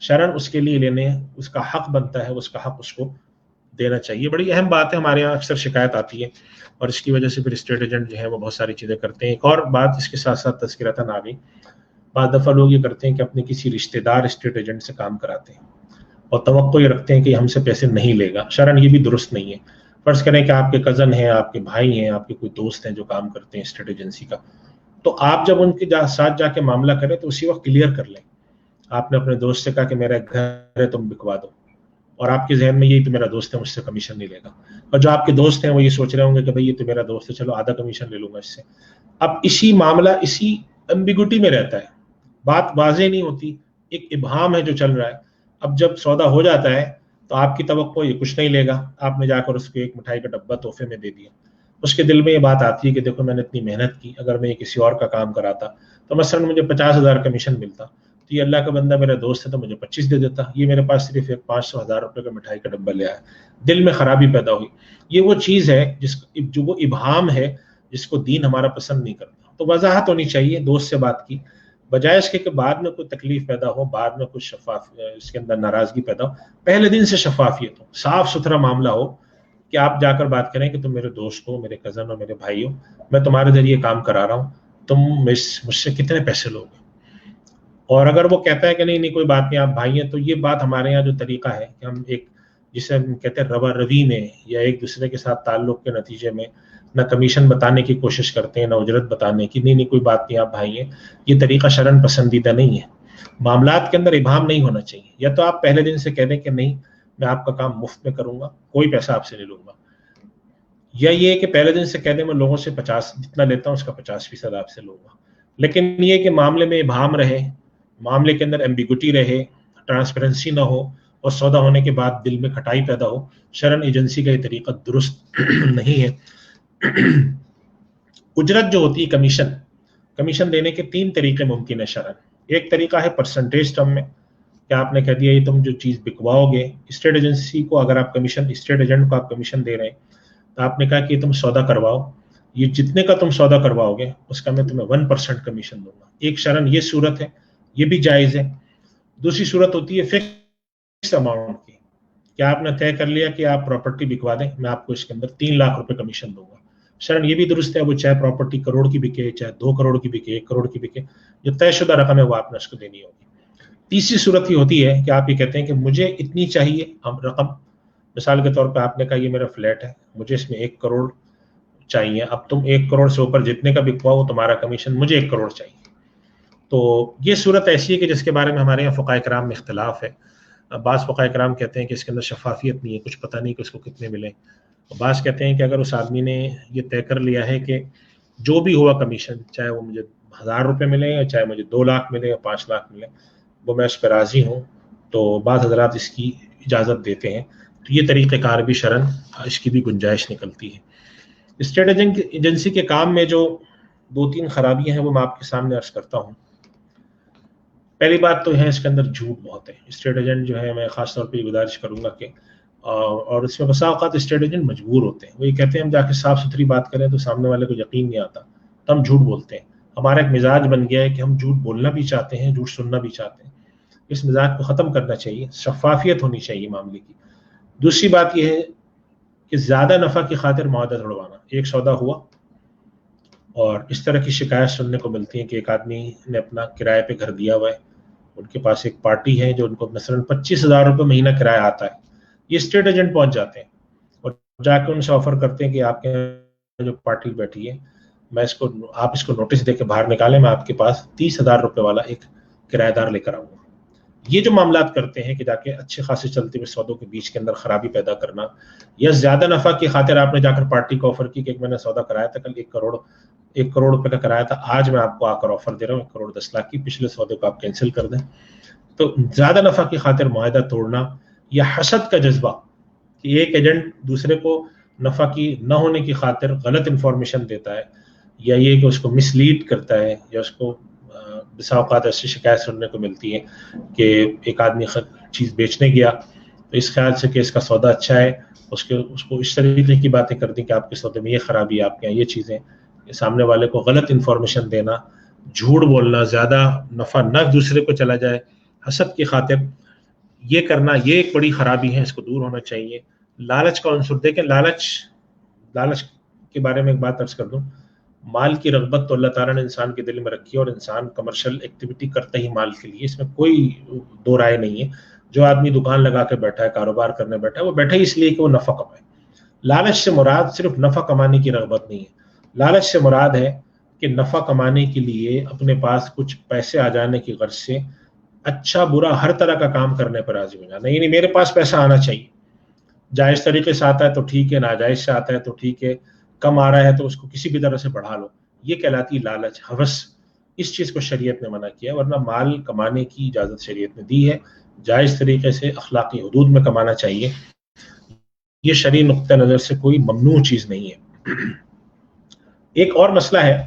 Speaker 1: شرعاً اس کے لیے لینے اس کا حق بنتا ہے, اس کا حق اس کو دینا چاہیے. بڑی اہم بات ہے, ہمارے یہاں اکثر شکایت آتی ہے اور اس کی وجہ سے پھر اسٹیٹ ایجنٹ جو ہے وہ بہت ساری چیزیں کرتے ہیں. ایک اور بات اس کے ساتھ ساتھ تذکرتاً آ گئی, بعض دفعہ لوگ یہ کرتے ہیں کہ اپنے کسی رشتہ دار اسٹیٹ ایجنٹ سے کام کراتے ہیں اور توقع یہ رکھتے ہیں کہ ہم سے پیسے نہیں لے گا. شرعاً یہ بھی درست نہیں ہے. فرض کریں کہ آپ کے کزن ہیں, آپ کے بھائی ہیں, آپ کے کوئی دوست ہیں جو کام کرتے ہیں اسٹیٹ ایجنسی کا, تو آپ جب ان کے ساتھ جا کے معاملہ کریں تو اسی وقت کلیئر کر لیں. آپ نے اپنے دوست سے کہا کہ میرا ایک گھر ہے تم بکوا دو, اور آپ کے ذہن میں یہی تو میرا دوست ہے مجھ سے کمیشن نہیں لے گا, اور جو آپ کے دوست ہیں وہ یہ سوچ رہے ہوں گے کہ بھائی یہ تو میرا دوست ہے, چلو آدھا کمیشن لے لوں گا اس سے. اب اسی معاملہ اسی ایمبیگوٹی میں رہتا ہے, بات واضح نہیں ہوتی, ایک ابہام ہے جو چل رہا ہے. اب جب سودا ہو جاتا ہے تو آپ کی توقع یہ کچھ نہیں لے گا, آپ نے جا کر اس کو ایک مٹھائی کا ڈبہ تحفے میں دے دیا. اس کے دل میں یہ بات آتی ہے کہ دیکھو میں نے اتنی محنت کی, اگر میں یہ کسی اور کا کام کراتا تو مثلاً مجھے 50,000 کمیشن ملتا, تو یہ اللہ کا بندہ میرا دوست ہے تو مجھے 25 دے دیتا, یہ میرے پاس صرف ایک 500,000 روپے کا مٹھائی کا ڈبہ لے آیا. دل میں خرابی پیدا ہوئی. یہ وہ چیز ہے جو وہ ابہام ہے جس کو دین ہمارا پسند نہیں کرتا. تو وضاحت ہونی چاہیے دوست سے بات کی, بجائے اس کے کہ بعد میں کوئی تکلیف پیدا ہو, بعد میں کچھ شفاف اس کے اندر ناراضگی پیدا ہو. پہلے دن سے شفافیت ہو, صاف ستھرا معاملہ ہو کہ آپ جا کر بات کریں کہ تم میرے دوست ہو, میرے کزن ہو, میرے بھائی ہو, میں تمہارے ذریعے کام کرا رہا ہوں, تم مجھ سے کتنے پیسے لوگے. اور اگر وہ کہتا ہے کہ نہیں کوئی بات نہیں آپ بھائی ہیں, تو یہ بات ہمارے یہاں جو طریقہ ہے کہ ہم ایک جسے ہم کہتے ہیں روا روی میں یا ایک دوسرے کے ساتھ تعلق کے نتیجے میں نہ کمیشن بتانے کی کوشش کرتے ہیں نہ اجرت بتانے کی, نہیں کوئی بات نہیں آپ بھائی ہیں, یہ طریقہ شرعاً پسندیدہ نہیں ہے. معاملات کے اندر ابہام نہیں ہونا چاہیے. یا تو آپ پہلے دن سے کہہ دیں کہ نہیں میں آپ کا کام مفت میں کروں گا, کوئی پیسہ آپ سے نہیں لوں گا, یا یہ کہ پہلے دن سے کہہ دیں میں لوگوں سے 50 جتنا لیتا ہوں اس کا 50% آپ سے لوں گا. لیکن یہ کہ معاملے میں ابہام رہے, معاملے کے اندر ایمبیگوٹی رہے, ٹرانسپیرنسی نہ ہو, اور سودا ہونے کے بعد دل میں کھٹائی پیدا ہو, شرعاً ایجنسی کا یہ طریقہ درست نہیں ہے. اجرت جو ہوتی ہے کمیشن دینے کے 3 طریقے ممکن ہے شرعاً. ایک طریقہ ہے پرسنٹیج ٹرم میں, کہ آپ نے کہہ دیا یہ تم جو چیز بکواؤ گے اسٹیٹ ایجنسی کو, اگر آپ کمیشن اسٹیٹ ایجنٹ کو آپ کمیشن دے رہے ہیں تو آپ نے کہا کہ تم سودا کرواؤ, یہ جتنے کا تم سودا کرواؤ گے اس کا میں تمہیں 1% کمیشن دوں گا. ایک شرعاً یہ صورت ہے, یہ بھی جائز ہے. دوسری صورت ہوتی ہے فکس اماؤنٹ کی, کہ آپ نے طے کر لیا کہ آپ پراپرٹی بکوا دیں, میں آپ کو اس کے اندر 3 لاکھ روپے کمیشن دوں گا. شرعاً یہ بھی درست ہے, وہ چاہے پراپرٹی کروڑ کی بکے, چاہے 2 کروڑ کی بکے, 1 کروڑ کی بکے, جو طے شدہ رقم ہے وہ آپ نے اس کو دینی ہوگی. تیسری صورت یہ ہوتی ہے کہ آپ یہ کہتے ہیں کہ مجھے اتنی چاہیے رقم, مثال کے طور پہ آپ نے کہا یہ میرا فلیٹ ہے، مجھے اس میں 1 کروڑ چاہیے، اب تم 1 کروڑ سے اوپر جتنے کا بکوا وہ تمہارا کمیشن، مجھے 1 کروڑ چاہیے. تو یہ صورت ایسی ہے کہ جس کے بارے میں ہمارے یہاں فقہاء کرام میں اختلاف ہے. بعض فقہاء کرام کہتے ہیں کہ اس کے اندر شفافیت نہیں ہے، کچھ پتہ نہیں کہ اس کو کتنے ملیں. بعض کہتے ہیں کہ اگر اس آدمی نے یہ طے کر لیا ہے کہ جو بھی ہوا کمیشن، چاہے وہ مجھے 1000 روپے ملے یا چاہے مجھے 2 لاکھ ملے یا 5 لاکھ ملے، وہ میں اس پہ راضی ہوں، تو بعض حضرات اس کی اجازت دیتے ہیں. تو یہ طریقہ کار بھی شرعاً اس کی بھی گنجائش نکلتی ہے. اسٹیٹ ایجنسی کے کام میں جو 2-3 خرابیاں ہیں وہ میں آپ کے سامنے عرض کرتا ہوں. پہلی بات تو ہے اس کے اندر جھوٹ بہت ہے. اسٹیٹ ایجنٹ جو ہے، میں خاص طور پہ یہ گزارش کروں گا کہ اور اس میں بسا اوقات اسٹیٹ ایجنٹ مجبور ہوتے ہیں. وہ یہ کہتے ہیں ہم جا کے صاف ستھری بات کریں تو سامنے والے کو یقین نہیں آتا، تو ہم جھوٹ بولتے ہیں. ہمارا ایک مزاج بن گیا ہے کہ ہم جھوٹ بولنا بھی چاہتے ہیں، جھوٹ سننا بھی چاہتے ہیں. اس مزاج کو ختم کرنا چاہیے، شفافیت ہونی چاہیے معاملے کی. دوسری بات یہ ہے کہ زیادہ نفع کی خاطر معاہدہ توڑوانا. ایک سودا ہوا اور اس طرح کی شکایت سننے کو ملتی ہے کہ ایک آدمی نے اپنا کرائے پہ گھر دیا ہوا ہے، ان کے پاس ایک پارٹی ہے جو ان کو مثلاً 25,000 روپے مہینہ کرایہ آتا ہے. یہ اسٹیٹ ایجنٹ پہنچ جاتے ہیں اور جا کے ان سے آفر کرتے ہیں کہ آپ کے جو پارٹی بیٹھی ہے، میں آپ اس کو نوٹس دے کے باہر نکالیں، میں آپ کے پاس 30,000 روپے والا ایک کرایہ دار لے کر آؤں گا. یہ جو معاملات کرتے ہیں کہ جا کے اچھے خاصے چلتے ہوئے سودوں کے بیچ کے اندر خرابی پیدا کرنا، یا زیادہ نفع کی خاطر آپ نے جا کر پارٹی کو آفر کی کہ میں نے سودا کرایا تھا کل 1 کروڑ روپے کا کرایا تھا، آج میں آپ کو آ کر آفر دے رہا ہوں 1 کروڑ 10 لاکھ کی، پچھلے سودے کو آپ کینسل کر دیں. تو زیادہ نفع کی خاطر معاہدہ توڑنا، یا حسد کا جذبہ کہ ایک ایجنٹ دوسرے کو نفع کی نہ ہونے کی خاطر غلط انفارمیشن دیتا ہے، یا یہ کہ اس کو مس لیڈ کرتا ہے، یا اس کو بسا اوقات ایسی شکایت سننے کو ملتی ہے کہ ایک آدمی چیز بیچنے گیا تو اس خیال سے کہ اس کا سودا اچھا ہے، اس کو اس طریقے کی باتیں کر دی کہ آپ کے سودے میں یہ خرابی ہے، آپ کے یہاں یہ چیزیں، سامنے والے کو غلط انفارمیشن دینا، جھوٹ بولنا، زیادہ نفع نہ دوسرے کو چلا جائے حسد کی خاطر، یہ کرنا، یہ ایک بڑی خرابی ہے، اس کو دور ہونا چاہیے. لالچ کا عنصر دیکھیں، لالچ کے بارے میں ایک بات عرض کر دوں. مال کی رغبت تو اللہ تعالیٰ نے انسان کے دل میں رکھی ہے، اور انسان کمرشل ایکٹیویٹی کرتا ہی مال کے لیے، اس میں کوئی دو رائے نہیں ہے. جو آدمی دکان لگا کے بیٹھا ہے، کاروبار کرنے بیٹھا ہے، وہ بیٹھا ہی اس لیے کہ وہ نفع کمائے. لالچ سے مراد صرف نفع کمانے کی رغبت نہیں ہے، لالچ سے مراد ہے کہ نفع کمانے کے لیے اپنے پاس کچھ پیسے آ جانے کی غرض سے اچھا برا ہر طرح کا کام کرنے پر راضی ہو جانا. یعنی میرے پاس پیسہ آنا چاہیے، جائز طریقے سے آتا ہے تو ٹھیک ہے، ناجائز سے آتا ہے تو ٹھیک ہے، کم آ رہا ہے تو اس کو کسی بھی طرح سے بڑھا لو. یہ کہلاتی لالچ، ہوس. اس چیز کو شریعت نے منع کیا، ورنہ مال کمانے کی اجازت شریعت نے دی ہے. جائز طریقے سے اخلاقی حدود میں کمانا چاہیے، یہ شرعی نقطہ نظر سے کوئی ممنوع چیز نہیں ہے. ایک اور مسئلہ ہے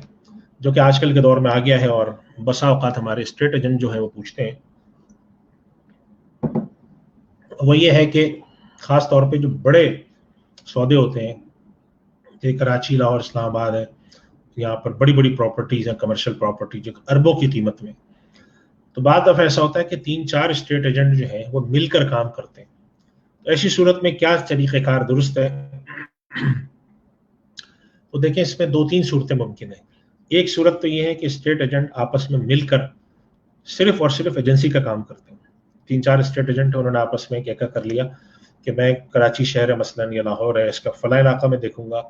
Speaker 1: جو کہ آج کل کے دور میں آ گیا ہے، اور بسا اوقات ہمارے اسٹیٹ ایجنٹ جو ہے وہ پوچھتے ہیں، وہ یہ ہے کہ خاص طور پہ جو بڑے سودے ہوتے ہیں، کہ کراچی، لاہور، اسلام آباد ہے، یہاں پر بڑی بڑی پراپرٹیز ہیں، کمرشل پراپرٹی جو اربوں کی قیمت میں. تو بعض دفعہ ایسا ہوتا ہے کہ 3-4 اسٹیٹ ایجنٹ جو ہیں وہ مل کر کام کرتے ہیں. تو ایسی صورت میں کیا طریقہ کار درست ہے؟ تو دیکھیں، اس میں 2-3 صورتیں ممکن ہیں. ایک صورت تو یہ ہے کہ اسٹیٹ ایجنٹ آپس میں مل کر صرف اور صرف ایجنسی کا کام کرتے ہیں. 3-4 اسٹیٹ ایجنٹ ہیں، انہوں نے آپس میں ایک کر لیا کہ میں کراچی شہر ہے مثلاً یا لاہور ہے، اس کا فلاں علاقہ میں دیکھوں گا،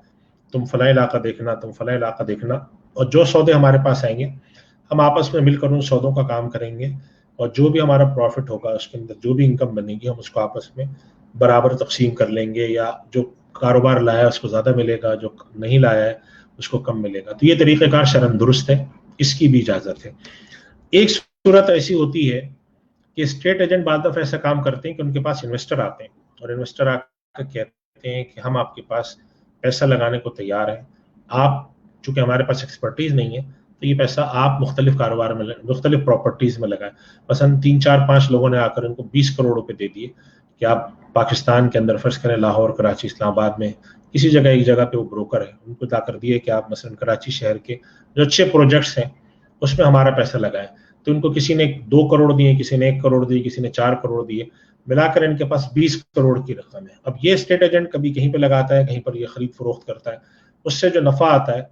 Speaker 1: تم فلاں علاقہ دیکھنا، تم فلاں علاقہ دیکھنا، اور جو سودے ہمارے پاس آئیں گے ہم آپس میں مل کر ان سودوں کا کام کریں گے، اور جو بھی ہمارا پروفٹ ہوگا اس کے اندر جو بھی انکم بنے گی ہم اس کو آپس میں برابر تقسیم کر لیں گے، یا جو کاروبار لایا ہے اس کو زیادہ ملے گا، جو نہیں لایا ہے اس کو کم ملے گا. تو یہ طریقہ کار شرعاً درست ہے، اس کی بھی اجازت ہے. ایک صورت ایسی ہوتی ہے کہ اسٹیٹ ایجنٹ بعض دفعہ ایسا کام کرتے ہیں کہ ان کے پاس انویسٹر آتے ہیں، اور انویسٹر آ کر کہتے ہیں کہ ہم آپ کے پاس پیسہ لگانے کو تیار ہیں، آپ چونکہ ہمارے پاس ایکسپرٹیز نہیں ہے تو یہ پیسہ آپ مختلف کاروبار میں مختلف پراپرٹیز میں لگائیں. مثلاً 3-4-5 لوگوں نے آ کر ان کو 20 کروڑ روپے دے دیے کہ آپ پاکستان کے اندر فرض کریں لاہور، کراچی، اسلام آباد میں کسی جگہ ایک جگہ پہ وہ بروکر ہے، ان کو لا کر دیے کہ آپ مثلاً کراچی شہر کے جو اچھے پروجیکٹس ہیں اس میں ہمارا پیسہ لگائیں. تو ان کو کسی نے 2 کروڑ دیے، کسی نے 1 کروڑ دیے، کسی نے 4 کروڑ دیے، ملا کر ان کے پاس 20 کروڑ کی رقم ہے. اب یہ اسٹیٹ ایجنٹ کبھی کہیں پہ لگاتا ہے، کہیں پر یہ خرید فروخت کرتا ہے، اس سے جو نفع آتا ہے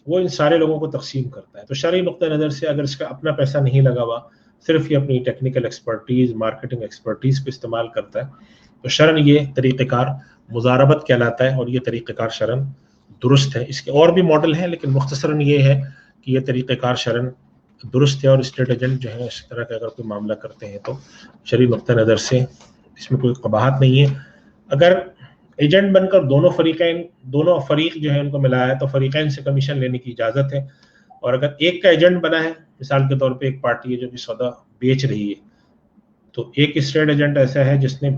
Speaker 1: وہ ان سارے لوگوں کو تقسیم کرتا ہے. تو شرعی نقطہ نظر سے اگر اس کا اپنا پیسہ نہیں لگا ہوا، صرف یہ اپنی ٹیکنیکل ایکسپرٹیز، مارکیٹنگ ایکسپرٹیز کو استعمال کرتا ہے، تو شرن یہ طریقہ کار مضاربت کہلاتا ہے، اور یہ طریقہ کار شرن درست ہے. اس کے اور بھی ماڈل ہیں، لیکن مختصراً یہ ہے کہ یہ طریقہ کار شرن درست ہے. اور اسٹیٹ ایجنٹ جو ہے اس طرح کا اگر کوئی معاملہ کرتے ہیں تو شرعی نقطہ نظر سے اس میں کوئی قباحت نہیں ہے. اگر ایجنٹ بن کر دونوں فریق جو ہے ان کو ملایا ہے تو فریقین سے کمیشن لینے کی اجازت ہے. اور اگر ایک کا ایجنٹ بنا ہے، مثال کے طور پہ ایک پارٹی ہے جو بھی سودا بیچ رہی ہے، تو ایک اسٹیٹ ایجنٹ ایسا ہے جس نے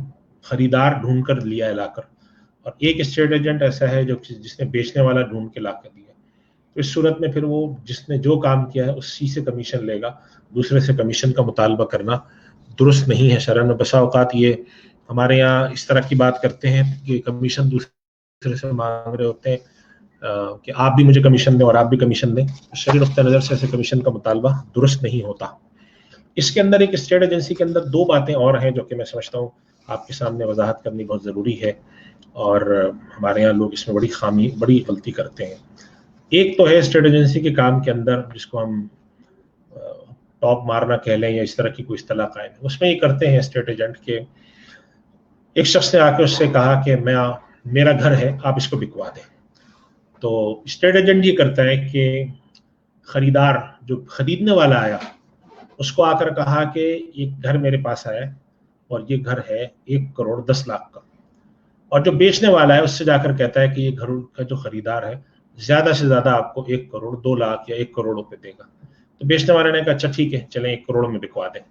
Speaker 1: خریدار ڈھونڈ کر لیا ہے لا کر، اور ایک اسٹیٹ ایجنٹ ایسا ہے جس نے بیچنے والا ڈھونڈ کے لا کر دیا. تو اس صورت میں پھر وہ جس نے جو کام کیا ہے اسی سے کمیشن لے گا. دوسرے سے کمیشن کا مطالبہ کرنا درست نہیں ہے شرعاً. بسا اوقات یہ ہمارے یہاں اس طرح کی بات کرتے ہیں کہ کمیشن دوسرے سے مانگ رہے ہوتے ہیں کہ آپ بھی مجھے کمیشن دیں اور آپ بھی کمیشن دیں. شرعی نقطہ نظر سے ایسے کمیشن کا مطالبہ درست نہیں ہوتا. اس کے اندر ایک اسٹیٹ ایجنسی کے اندر دو باتیں اور ہیں جو کہ میں سمجھتا ہوں آپ کے سامنے وضاحت کرنی بہت ضروری ہے، اور ہمارے یہاں لوگ اس میں بڑی غلطی کرتے ہیں. ایک تو ہے اسٹیٹ ایجنسی کے کام کے اندر جس کو ہم ٹاپ مارنا کہہ لیں یا اس طرح کی کوئی اصطلاح قائم ہے. اس میں یہ کرتے ہیں اسٹیٹ ایجنٹ کے ایک شخص نے آ کے اس سے کہا کہ میرا گھر ہے، آپ اس کو بکوا دیں. تو اسٹیٹ ایجنٹ یہ کرتا ہے کہ خریدار جو خریدنے والا آیا اس کو آ کر کہا کہ یہ گھر میرے پاس آیا اور یہ گھر ہے 1,10,00,000 کا، اور جو بیچنے والا ہے اس سے جا کر کہتا ہے کہ یہ گھر کا جو خریدار ہے زیادہ سے زیادہ آپ کو 1,02,00,000 یا 1 کروڑ روپے دے گا. تو بیچنے والے نے کہا اچھا ٹھیک ہے چلیں 1 کروڑ میں بکوا دیں.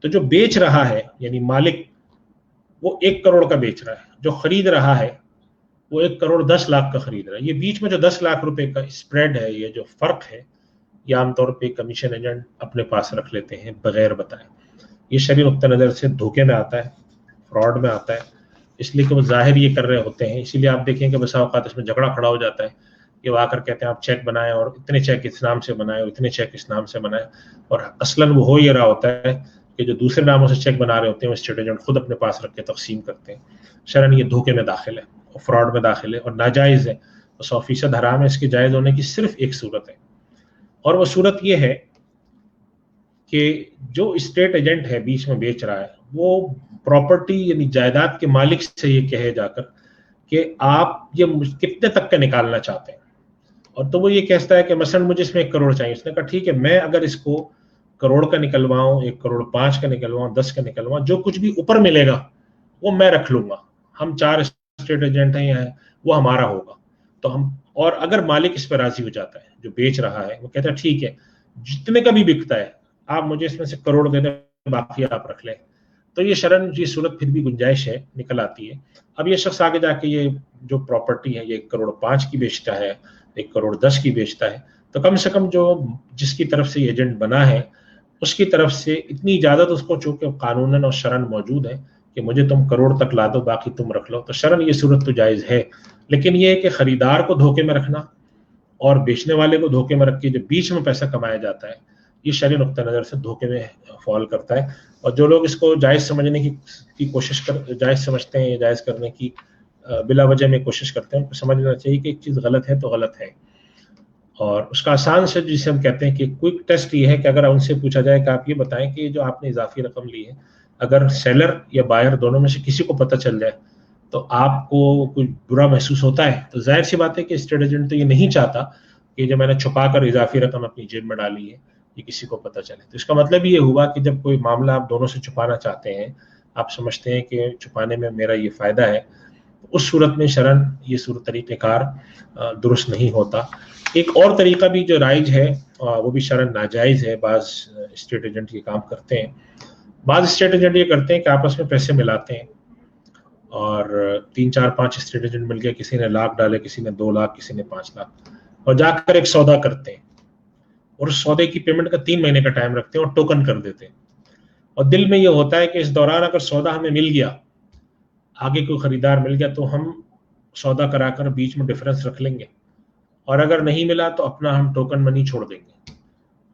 Speaker 1: تو جو بیچ رہا ہے یعنی مالک وہ 1 کروڑ کا بیچ رہا ہے، جو خرید رہا ہے وہ 1,10,00,000 کا خرید رہا ہے. یہ بیچ میں جو 10 لاکھ روپے کا اسپریڈ ہے، یہ جو فرق ہے، یہ عام طور پہ کمیشن ایجنٹ اپنے پاس رکھ لیتے ہیں بغیر بتائے. یہ شرعی نقطہ نظر سے دھوکے میں آتا ہے، فراڈ میں آتا ہے، اس لیے کہ وہ ظاہر یہ کر رہے ہوتے ہیں. اسی لیے آپ دیکھیں کہ بسا اوقات اس میں جھگڑا کھڑا ہو جاتا ہے کہ وہ آ کر کہتے ہیں آپ چیک بنائیں اور اتنے چیک اس نام سے بنائیں اور اتنے چیک اس نام سے بنائیں، اور اصلاً وہ ہو یہ رہا ہوتا ہے کہ جو دوسرے ناموں سے چیک بنا رہے ہوتے ہیں وہ اسٹیٹ ایجنٹ خود اپنے پاس رکھ کے تقسیم کرتے ہیں. شرعاً یہ دھوکے میں داخل ہے اور فراڈ میں داخل ہے اور ناجائز ہے، 100% حرام ہے. اس کے جائز ہونے کی صرف ایک صورت ہے، اور وہ صورت یہ ہے کہ جو اسٹیٹ ایجنٹ ہے بیچ میں بیچ رہا ہے وہ پراپرٹی یعنی جائیداد کے مالک سے یہ کہے جا کر کہ آپ یہ کتنے تک کا نکالنا چاہتے ہیں. اور تو وہ یہ کہتا ہے کہ مثلا مجھے اس میں 1 کروڑ چاہیے. اس نے کہا ٹھیک ہے، میں اگر اس کو کروڑ کا نکلواؤں، 1,05,00,000 کا نکلواؤں، 10 کا نکلواؤں، جو کچھ بھی اوپر ملے گا وہ میں رکھ لوں گا. ہم 4 اسٹیٹ ایجنٹ ہیں یہاں، وہ ہمارا ہوگا. تو ہم، اور اگر مالک اس پہ راضی ہو جاتا ہے جو بیچ رہا ہے، وہ کہتا ہے ٹھیک ہے جتنے کا بھی بکتا ہے آپ مجھے اس میں سے کروڑ دے دیں، باقی آپ رکھ لیں. تو یہ شرعاً یہ صورت پھر بھی گنجائش ہے، نکل آتی ہے. اب یہ شخص آگے جا کے یہ جو پراپرٹی ہے یہ 1,05,00,000 کی بیچتا ہے، 1,10,00,000 کی بیچتا ہے، تو کم سے کم جو جس کی طرف سے یہ ایجنٹ بنا ہے اس کی طرف سے اتنی اجازت اس کو چونکہ قانوناً اور شرعاً موجود ہے کہ مجھے تم کروڑ تک لا دو باقی تم رکھ لو. تو شرعاً یہ صورت تو جائز ہے. لیکن یہ ہے کہ خریدار کو دھوکے میں رکھنا اور بیچنے والے کو دھوکے میں رکھ کے جو بیچ میں پیسہ کمایا جاتا ہے، یہ شرعی نقطہ نظر سے دھوکے میں فال کرتا ہے. اور جو لوگ اس کو جائز سمجھنے کی کوشش جائز سمجھتے ہیں یا جائز کرنے کی بلا وجہ میں کوشش کرتے ہیں، ان کو سمجھ لینا چاہیے کہ ایک چیز غلط ہے تو غلط ہے. اور اس کا آسان سے جسے ہم کہتے ہیں کہ کوئک ٹیسٹ یہ ہے کہ اگر ان سے پوچھا جائے کہ آپ یہ بتائیں کہ جو آپ نے اضافی رقم لی ہے اگر سیلر یا بائر دونوں میں سے کسی کو پتہ چل جائے تو آپ کو کوئی برا محسوس ہوتا ہے. تو ظاہر سی بات ہے کہ اسٹیٹ ایجنٹ تو یہ نہیں چاہتا کہ جو میں نے چھپا کر اضافی رقم اپنی جیب میں ڈالی ہے یہ کسی کو پتہ چلے. تو اس کا مطلب یہ ہوا کہ جب کوئی معاملہ آپ دونوں سے چھپانا چاہتے ہیں، آپ سمجھتے ہیں کہ چھپانے میں میرا یہ فائدہ ہے، اس صورت میں شرعاً یہ صورت طریقہ کار درست نہیں ہوتا. ایک اور طریقہ بھی جو رائج ہے وہ بھی شرعاً ناجائز ہے. بعض اسٹیٹ ایجنٹ یہ کام کرتے ہیں. بعض اسٹیٹ ایجنٹ یہ کرتے ہیں کہ آپس میں پیسے ملاتے ہیں اور 3 4 5 اسٹیٹ ایجنٹ مل کے کسی نے 1,00,000 ڈالے، کسی نے 2 لاکھ، کسی نے 5 لاکھ، اور جا کر ایک سودا کرتے ہیں اور اس سودے کی پیمنٹ کا 3 مہینے کا ٹائم رکھتے ہیں اور ٹوکن کر دیتے ہیں. اور دل میں یہ ہوتا ہے کہ اس دوران اگر سودا ہمیں مل گیا، آگے کوئی خریدار مل گیا تو ہم سودا کرا کر بیچ میں ڈفرنس رکھ لیں گے، اور اگر نہیں ملا تو اپنا ہم ٹوکن منی چھوڑ دیں گے.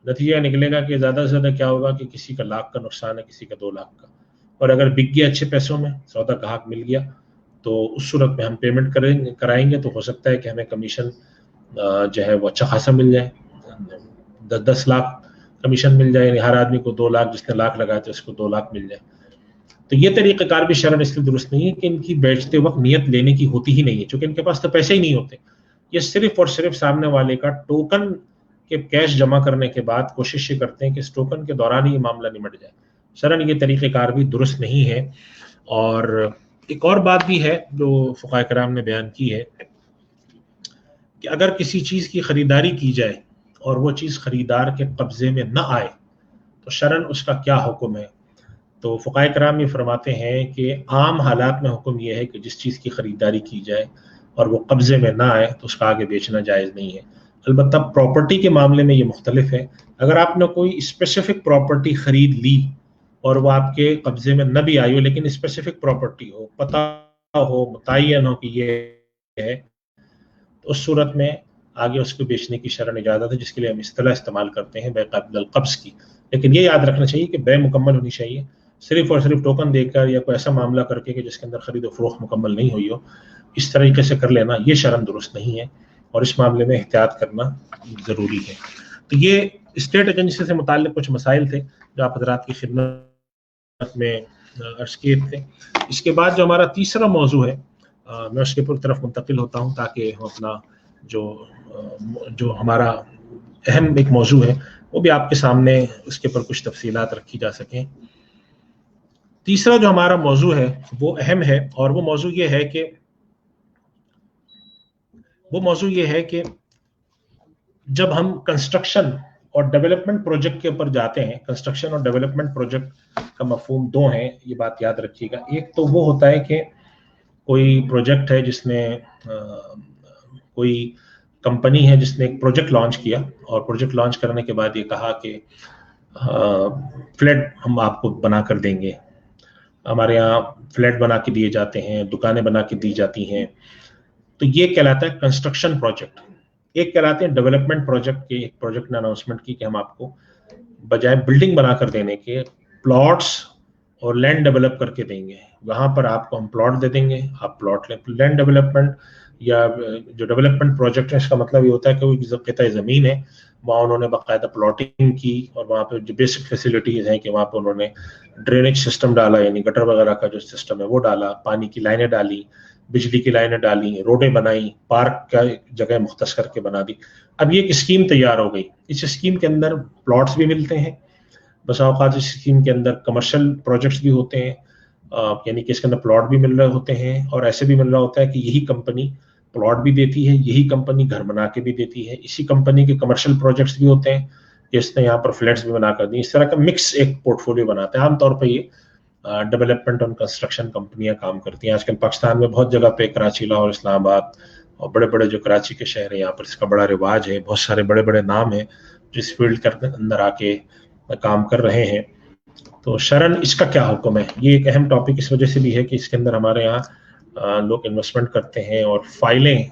Speaker 1: نتیجہ نکلے گا کہ زیادہ سے زیادہ کیا ہوگا کہ کسی کا 1,00,000 کا نقصان ہے، کسی کا 2 لاکھ کا. اور اگر بک گیا اچھے پیسوں میں، سودا گاہک مل گیا، تو اس صورت میں ہم پیمنٹ کرائیں گے تو ہو سکتا ہے کہ ہمیں کمیشن جو ہے وہ اچھا خاصا مل جائے، 10 لاکھ کمیشن مل جائے. یعنی ہر آدمی کو 2 لاکھ، جس نے 1,00,000 لگائے تھے اس کو 2 لاکھ مل جائے. تو یہ طریقہ کار بھی شرعاً اس لیے درست نہیں ہے کہ ان کی بیچتے وقت نیت لینے کی ہوتی ہی نہیں ہے، چونکہ ان کے پاس تو پیسے ہی نہیں ہوتے. یہ صرف اور صرف سامنے والے کا ٹوکن کے کیش جمع کرنے کے بعد کوشش یہ کرتے ہیں کہ اس ٹوکن کے دوران ہی یہ معاملہ نمٹ جائے. شرعاً یہ طریقہ کار بھی درست نہیں ہے. اور ایک اور بات بھی ہے جو فقہاء کرام نے بیان کی ہے کہ اگر کسی چیز کی خریداری کی جائے اور وہ چیز خریدار کے قبضے میں نہ آئے تو شرعاً اس کا کیا حکم ہے. تو فقہاء کرام یہ فرماتے ہیں کہ عام حالات میں حکم یہ ہے کہ جس چیز کی خریداری کی جائے اور وہ قبضے میں نہ آئے تو اس کا آگے بیچنا جائز نہیں ہے. البتہ پراپرٹی کے معاملے میں یہ مختلف ہے. اگر آپ نے کوئی اسپیسیفک پراپرٹی خرید لی اور وہ آپ کے قبضے میں نہ بھی آئی ہو لیکن اسپیسیفک پراپرٹی ہو، پتہ ہو، متعین ہو کہ یہ ہے، تو اس صورت میں آگے اس کو بیچنے کی شرعاً اجازت ہے، جس کے لیے ہم اصطلاح استعمال کرتے ہیں بے قبل القبض کی. لیکن یہ یاد رکھنا چاہیے کہ بے مکمل ہونی چاہیے. صرف اور صرف ٹوکن دے کر یا کوئی ایسا معاملہ کر کے کہ جس کے اندر خرید و فروخت مکمل نہیں ہوئی ہو، اس طریقے سے کر لینا یہ شرعاً درست نہیں ہے اور اس معاملے میں احتیاط کرنا ضروری ہے. تو یہ اسٹیٹ ایجنسی سے متعلق کچھ مسائل تھے جو آپ حضرات کی خدمت میں عرض کیے تھے. اس کے بعد جو ہمارا تیسرا موضوع ہے میں اس کے طرف منتقل ہوتا ہوں تاکہ ہم اپنا جو ہمارا اہم ایک موضوع ہے وہ بھی آپ کے سامنے اس کے پر کچھ تفصیلات رکھی جا سکیں. تیسرا جو ہمارا موضوع ہے وہ اہم ہے اور وہ موضوع یہ ہے کہ جب ہم کنسٹرکشن اور ڈیولپمنٹ پروجیکٹ کے اوپر جاتے ہیں، کنسٹرکشن اور ڈیولپمنٹ پروجیکٹ کا مفہوم دو ہیں، یہ بات یاد رکھیے گا. ایک تو وہ ہوتا ہے کہ کوئی پروجیکٹ ہے جس نے کوئی کمپنی ہے جس نے ایک پروجیکٹ لانچ کیا اور پروجیکٹ لانچ کرنے کے بعد یہ کہا کہ فلیٹ ہم آپ کو بنا کر دیں گے. ہمارے ہاں فلیٹ بنا کے دیے جاتے ہیں، دکانیں بنا کے دی جاتی ہیں. تو یہ کہلاتا ہے کنسٹرکشن پروجیکٹ. ایک کہلاتے ہیں ڈیولپمنٹ پروجیکٹ کے. ایک پروجیکٹ نے اناؤنسمنٹ کی کہ ہم آپ کو بجائے بلڈنگ بنا کر دینے کے پلاٹس اور لینڈ ڈیولپ کر کے دیں گے. وہاں پر آپ کو ہم پلاٹ دے دیں گے، آپ پلاٹ لیں. لینڈ ڈیولپمنٹ یا جو ڈیولپمنٹ پروجیکٹ ہے اس کا مطلب یہ ہوتا ہے کہ وہ قطع زمین ہے، وہاں انہوں نے باقاعدہ پلاٹنگ کی اور وہاں پہ جو بیسک فیسلٹیز ہیں کہ وہاں پہ انہوں نے ڈرینیج سسٹم ڈالا، یعنی گٹر وغیرہ کا جو سسٹم ہے وہ ڈالا، پانی کی لائنیں ڈالی، بجلی کی لائنیں ڈالی، روڈیں بنائی، پارک کا جگہ مختص کر کے بنا دی. اب یہ ایک اسکیم تیار ہو گئی. اس اسکیم کے اندر پلاٹس بھی ملتے ہیں، بسا اوقات اس اسکیم کے اندر کمرشل پروجیکٹس بھی ہوتے ہیں، یعنی کہ اس کے اندر پلاٹ بھی مل رہے ہوتے ہیں اور ایسے بھی مل رہا ہوتا ہے کہ یہی کمپنی پلاٹ بھی دیتی ہے، یہی کمپنی گھر بنا کے بھی دیتی ہے، اسی کمپنی کے کمرشل پروجیکٹس بھی ہوتے ہیں کہ اس نے یہاں پر فلیٹس بھی بنا کر دی. اس طرح کا مکس ایک پورٹ فولیو بناتے ہیں. عام طور پہ یہ ڈیولپمنٹ اور کنسٹرکشن کمپنیاں کام کرتی ہیں. آج کل پاکستان میں بہت جگہ پہ، کراچی، لاہور، اسلام آباد اور بڑے بڑے جو کراچی کے شہر ہیں یہاں پر اس کا بڑا رواج ہے. بہت سارے بڑے بڑے نام ہیں جو اس فیلڈ کے اندر آ کے کام کر رہے ہیں. تو شرعاً اس کا کیا حکم ہے؟ یہ ایک اہم ٹاپک اس وجہ سے بھی ہے کہ اس کے اندر ہمارے یہاں لوگ انویسٹمنٹ کرتے ہیں اور فائلیں،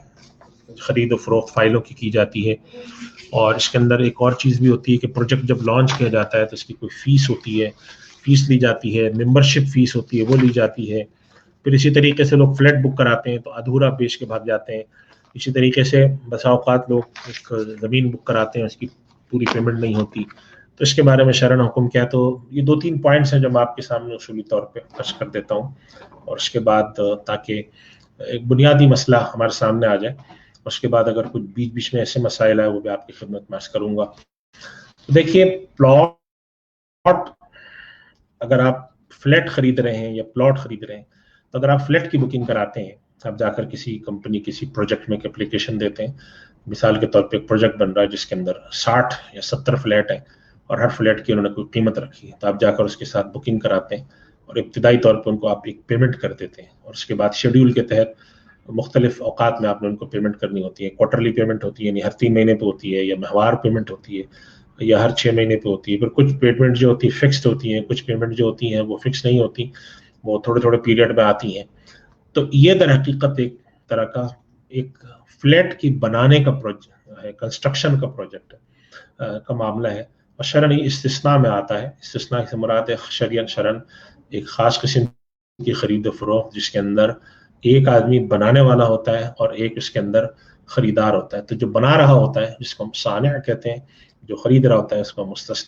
Speaker 1: خرید و فروخت فائلوں کی جاتی ہے. اور اس کے اندر ایک اور چیز بھی ہوتی ہے کہ پروجیکٹ جب لانچ کیا جاتا ہے تو اس کی کوئی فیس ہوتی ہے، فیس لی جاتی ہے، ممبرشپ فیس ہوتی ہے وہ لی جاتی ہے. پھر اسی طریقے سے لوگ فلیٹ بک کراتے ہیں تو ادھورا بیچ کے بھاگ جاتے ہیں. اسی طریقے سے بسا اوقات لوگ ایک زمین بک کراتے ہیں، اس کی پوری پیمنٹ نہیں ہوتی. تو اس کے بارے میں شرعاً حکم کیا؟ تو یہ 2-3 پوائنٹس ہیں جو میں آپ کے سامنے اصولی طور پہ عرض کر دیتا ہوں اور اس کے بعد تاکہ ایک بنیادی مسئلہ ہمارے سامنے آ جائے. اس کے بعد اگر کچھ بیچ میں ایسے مسائل ہے وہ بھی آپ کی خدمت میں عرض کروں گا. دیکھیے، پلاٹ، اگر آپ فلیٹ خرید رہے ہیں یا پلاٹ خرید رہے ہیں تو اگر آپ فلیٹ کی بکنگ کراتے ہیں، آپ جا کر کسی کمپنی کسی پروجیکٹ میں ایک اپلیکیشن دیتے ہیں. مثال کے طور پہ ایک پروجیکٹ بن رہا ہے جس کے اندر 60 یا 70 فلیٹ ہیں اور ہر فلیٹ کی انہوں نے کوئی قیمت رکھی ہے، تو آپ جا کر اس کے ساتھ بکنگ کراتے ہیں اور ابتدائی طور پہ ان کو آپ ایک پیمنٹ کر دیتے ہیں اور اس کے بعد شیڈیول کے تحت مختلف اوقات میں آپ نے ان کو پیمنٹ کرنی ہوتی ہے. کوارٹرلی پیمنٹ ہوتی ہے، یعنی ہر 3 مہینے پہ ہوتی ہے، یا ماہوار پیمنٹ ہوتی ہے، یا ہر 6 مہینے پہ ہوتی ہے. پھر کچھ پیمنٹ جو ہوتی ہے فکسڈ ہوتی ہیں، کچھ پیمنٹ جو ہوتی ہیں وہ فکس نہیں ہوتی، وہ تھوڑے تھوڑے پیریڈ میں آتی ہیں. تو یہ در حقیقت ایک طرح کا ایک فلیٹ کی بنانے کا پروجیکٹ ہے، کنسٹرکشن کا پروجیکٹ کا معاملہ ہے اور شرعاً استثناء میں آتا ہے. استثناء سے مراد ہے شرعاً ایک خاص قسم کی خرید و فروخت جس کے اندر ایک آدمی بنانے والا ہوتا ہے اور ایک اس کے اندر خریدار ہوتا ہے. تو جو بنا رہا ہوتا ہے جس کو ہم صانع کہتے ہیں، جو خرید رہا ہوتا ہے اس کو مستثنی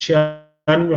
Speaker 1: 96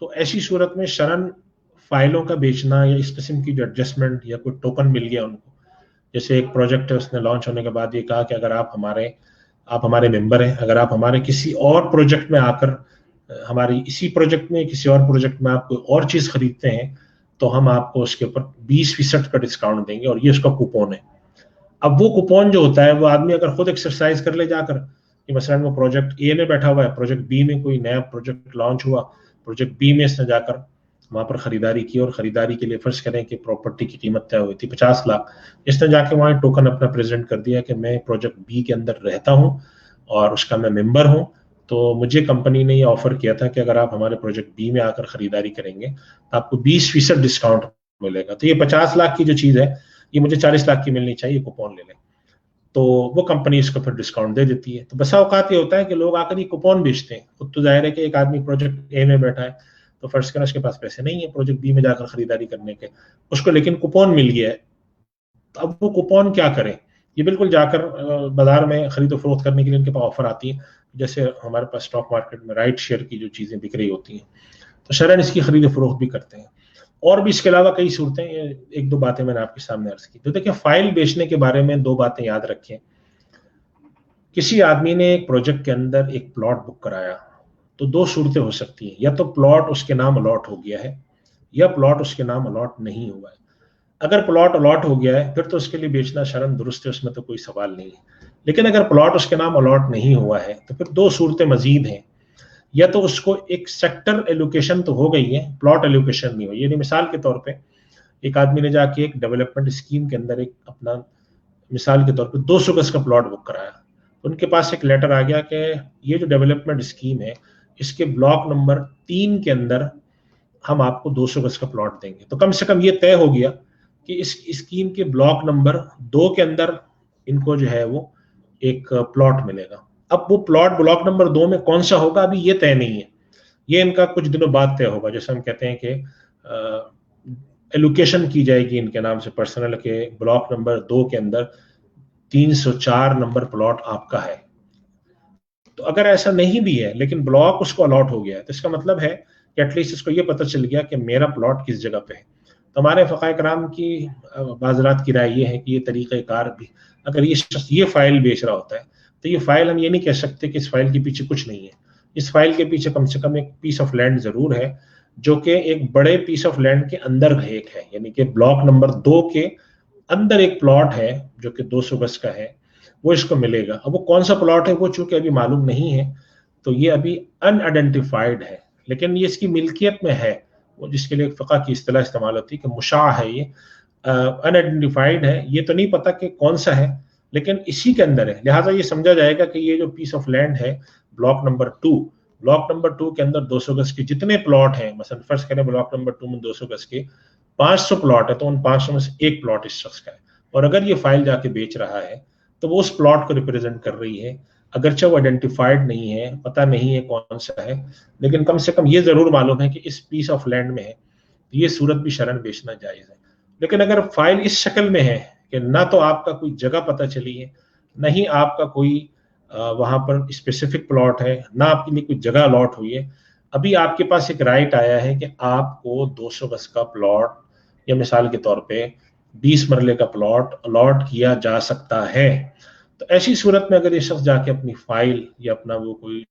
Speaker 1: تو ایسی صورت میں شرن فائلوں کا بیچنا یا اس قسم کی جو ایڈجسٹمنٹ یا کوئی ٹوکن مل گیا ان کو، جیسے ایک پروجیکٹ ہے اس نے لانچ ہونے کے بعد یہ کہا کہ اگر آپ ہمارے ممبر ہیں، اگر آپ ہمارے کسی اور پروجیکٹ میں آ کر ہماری اسی پروجیکٹ میں کسی اور پروجیکٹ میں آپ کوئی اور چیز خریدتے ہیں تو ہم آپ کو اس کے اوپر 20% کا ڈسکاؤنٹ دیں گے، اور یہ اس کا کوپون ہے۔ اب وہ کوپون جو ہوتا ہے وہ آدمی اگر خود ایکسرسائز کر لے جا کر کہ مثلا وہ پروجیکٹ اے میں بیٹھا ہوا ہے، پروجیکٹ بی میں کوئی نیا پروجیکٹ لانچ ہوا، پروجیکٹ بی میں اس نے جا کر وہاں پر خریداری کی، اور خریداری کے لیے فرض کریں کہ پراپرٹی کی قیمت طے ہوئی تھی 50 لاکھ، اس نے جا کے وہاں ٹوکن اپنا پریزنٹ کر دیا کہ میں پروجیکٹ بی کے اندر رہتا ہوں اور اس کا میں ممبر ہوں، تو مجھے کمپنی نے یہ آفر کیا تھا کہ اگر آپ ہمارے پروجیکٹ بی میں آ کر خریداری کریں گے تو آپ کو 20% ڈسکاؤنٹ ملے گا، تو یہ 50 لاکھ کی جو چیز ہے یہ مجھے 40 لاکھ کی ملنی چاہیے، کوپون لے لیں، تو وہ کمپنی اس کو پھر ڈسکاؤنٹ دے دیتی ہے۔ تو بسا اوقات یہ ہوتا ہے کہ لوگ آ کر یہ کوپون بیچتے ہیں، خود تو ظاہر ہے کہ ایک آدمی پروجیکٹ اے میں بیٹھا ہے تو فرض کرنا اس کے پاس پیسے نہیں ہے پروجیکٹ بی میں جا کر خریداری کرنے کے، اس کو لیکن کوپون مل گیا ہے، تو اب وہ کوپون کیا کریں؟ یہ بالکل جا کر بازار میں خرید و فروخت کرنے کے لیے ان کے پاس آفر آتی ہے، جیسے ہمارے پاس اسٹاک مارکیٹ میں رائٹ شیئر کی جو چیزیں بک رہی ہوتی ہیں، تو شرعاً اس کی خرید و فروخت بھی کرتے ہیں۔ اور بھی اس کے علاوہ کئی صورتیں، ایک دو باتیں میں نے آپ کے سامنے عرض کی۔ تو دیکھیں فائل بیچنے کے بارے میں دو باتیں یاد رکھیں۔ کسی آدمی نے ایک پروجیکٹ کے اندر ایک پلاٹ بک کرایا تو دو صورتیں ہو سکتی ہیں، یا تو پلاٹ اس کے نام الاٹ ہو گیا ہے یا پلاٹ اس کے نام الاٹ نہیں ہوا ہے۔ اگر پلاٹ الاٹ ہو گیا ہے پھر تو اس کے لیے بیچنا شرعاً درست ہے، اس میں تو کوئی سوال نہیں ہے، لیکن اگر پلاٹ اس کے نام الاٹ نہیں ہوا ہے تو پھر دو صورتیں مزید ہیں، یا تو اس کو ایک سیکٹر ایلوکیشن تو ہو گئی ہے، پلاٹ ایلوکیشن نہیں ہوئی، یعنی مثال کے طور پہ ایک آدمی نے جا کے ایک ڈیولپمنٹ اسکیم کے اندر ایک اپنا مثال کے طور پہ 200 گز کا پلاٹ بک کرایا، ان کے پاس ایک لیٹر آ گیا کہ یہ جو ڈیولپمنٹ اسکیم ہے اس کے بلاک نمبر 3 کے اندر ہم آپ کو 200 گز کا پلاٹ دیں گے، تو کم سے کم یہ طے ہو گیا کہ اس اسکیم کے بلاک نمبر 2 کے اندر ان کو جو ہے وہ ایک پلاٹ ملے گا۔ اب وہ پلاٹ بلاک نمبر 2 میں کون سا ہوگا ابھی یہ طے نہیں ہے، یہ ان کا کچھ دنوں بعد طے ہوگا، جیسے ہم کہتے ہیں کہ ایلوکیشن کی جائے گی ان کے نام سے پرسنل کے بلاک نمبر 2 کے اندر 304 نمبر پلاٹ آپ کا ہے۔ تو اگر ایسا نہیں بھی ہے لیکن بلاک اس کو الاٹ ہو گیا ہے تو اس کا مطلب ہے کہ ایٹ لیسٹ اس کو یہ پتہ چل گیا کہ میرا پلاٹ کس جگہ پہ ہے۔ تو ہمارے فقہاء کرام کی معذرات کی رائے یہ ہے کہ یہ طریقہ کار بھی، اگر یہ شخص یہ فائل بیچ رہا ہوتا ہے تو یہ فائل ہم یہ نہیں کہہ سکتے کہ اس فائل کے پیچھے کچھ نہیں ہے، اس فائل کے پیچھے کم سے کم ایک پیس آف لینڈ ضرور ہے جو کہ ایک بڑے پیس آف لینڈ کے اندر ایک ہے، یعنی کہ بلاک نمبر 2 کے اندر ایک پلاٹ ہے جو کہ 200 گز کا ہے، وہ اس کو ملے گا۔ اب وہ کون سا پلاٹ ہے وہ چونکہ ابھی معلوم نہیں ہے تو یہ ابھی ان آئیڈینٹیفائڈ ہے، لیکن یہ اس کی ملکیت میں ہے، وہ جس کے لیے فقہ کی اصطلاح استعمال ہوتی ہے کہ مشاع ہے، یہ ان آئیڈینٹیفائڈ ہے، یہ تو نہیں پتا کہ کون سا ہے لیکن اسی کے اندر ہے، لہٰذا یہ سمجھا جائے گا کہ یہ جو پیس آف لینڈ ہے بلاک نمبر 2 کے اندر 200 گز کے جتنے پلاٹ ہیں، مثلا فرض کریں بلاک نمبر 2 میں 200 گز کے 500 پلاٹ ہے تو ان 500 میں سے ایک پلاٹ اس شخص کا ہے، اور اگر یہ فائل جا کے بیچ رہا ہے تو وہ اس پلاٹ کو ریپرزینٹ کر رہی ہے، اگرچہ وہ آئیڈینٹیفائڈ نہیں ہے، پتہ نہیں ہے کون سا ہے، لیکن کم سے کم یہ ضرور معلوم ہے کہ اس پیس آف لینڈ میں ہے، یہ صورت بھی شرعاً بیچنا جائز ہے۔ لیکن اگر فائل اس شکل میں ہے کہ نہ تو آپ کا کوئی جگہ پتہ چلی ہے، نہ ہی آپ کا کوئی وہاں پر اسپیسیفک پلاٹ ہے، نہ آپ کے لیے کوئی جگہ الاٹ ہوئی ہے، ابھی آپ کے پاس ایک رائٹ آیا ہے کہ آپ کو 200 گز کا پلاٹ یا مثال کے طور پہ 20 مرلے کا پلاٹ الاٹ کیا جا سکتا ہے، تو ایسی صورت میں اگر یہ شخص جا کے اپنی فائل یا اپنا وہ کوئی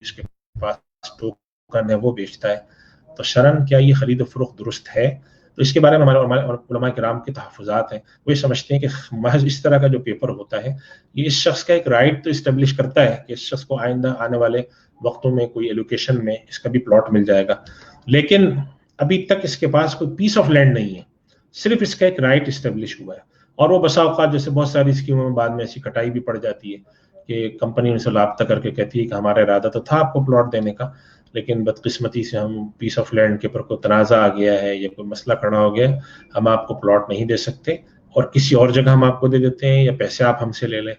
Speaker 1: اس کے پاس ٹوکن ہے وہ بیچتا ہے تو شرعاً کیا یہ خرید و فروخت درست ہے؟ تو اس کے بارے میں ہمارے علماء کرام کے تحفظات ہیں، وہ یہ سمجھتے ہیں کہ محض اس طرح کا جو پیپر ہوتا ہے یہ اس شخص کا ایک رائٹ تو اسٹیبلش کرتا ہے کہ اس شخص کو آئندہ آنے والے وقتوں میں کوئی ایلوکیشن میں اس کا بھی پلاٹ مل جائے گا، لیکن ابھی تک اس کے پاس کوئی پیس آف لینڈ نہیں ہے، صرف اس کا ایک رائٹ اسٹیبلش ہوا ہے۔ اور وہ بسا اوقات جیسے بہت ساری اسکیموں میں بعد میں ایسی کٹائی بھی پڑ جاتی ہے کہ کمپنی ان سے رابطہ کر کے کہتی ہے کہ ہمارا ارادہ تو تھا آپ کو پلاٹ دینے کا، لیکن بدقسمتی سے ہم پیس آف لینڈ کے پر کوئی تنازع آ گیا ہے یا کوئی مسئلہ کھڑا ہو گیا، ہم آپ کو پلاٹ نہیں دے سکتے اور کسی اور جگہ ہم آپ کو دے دیتے ہیں یا پیسے آپ ہم سے لے لیں۔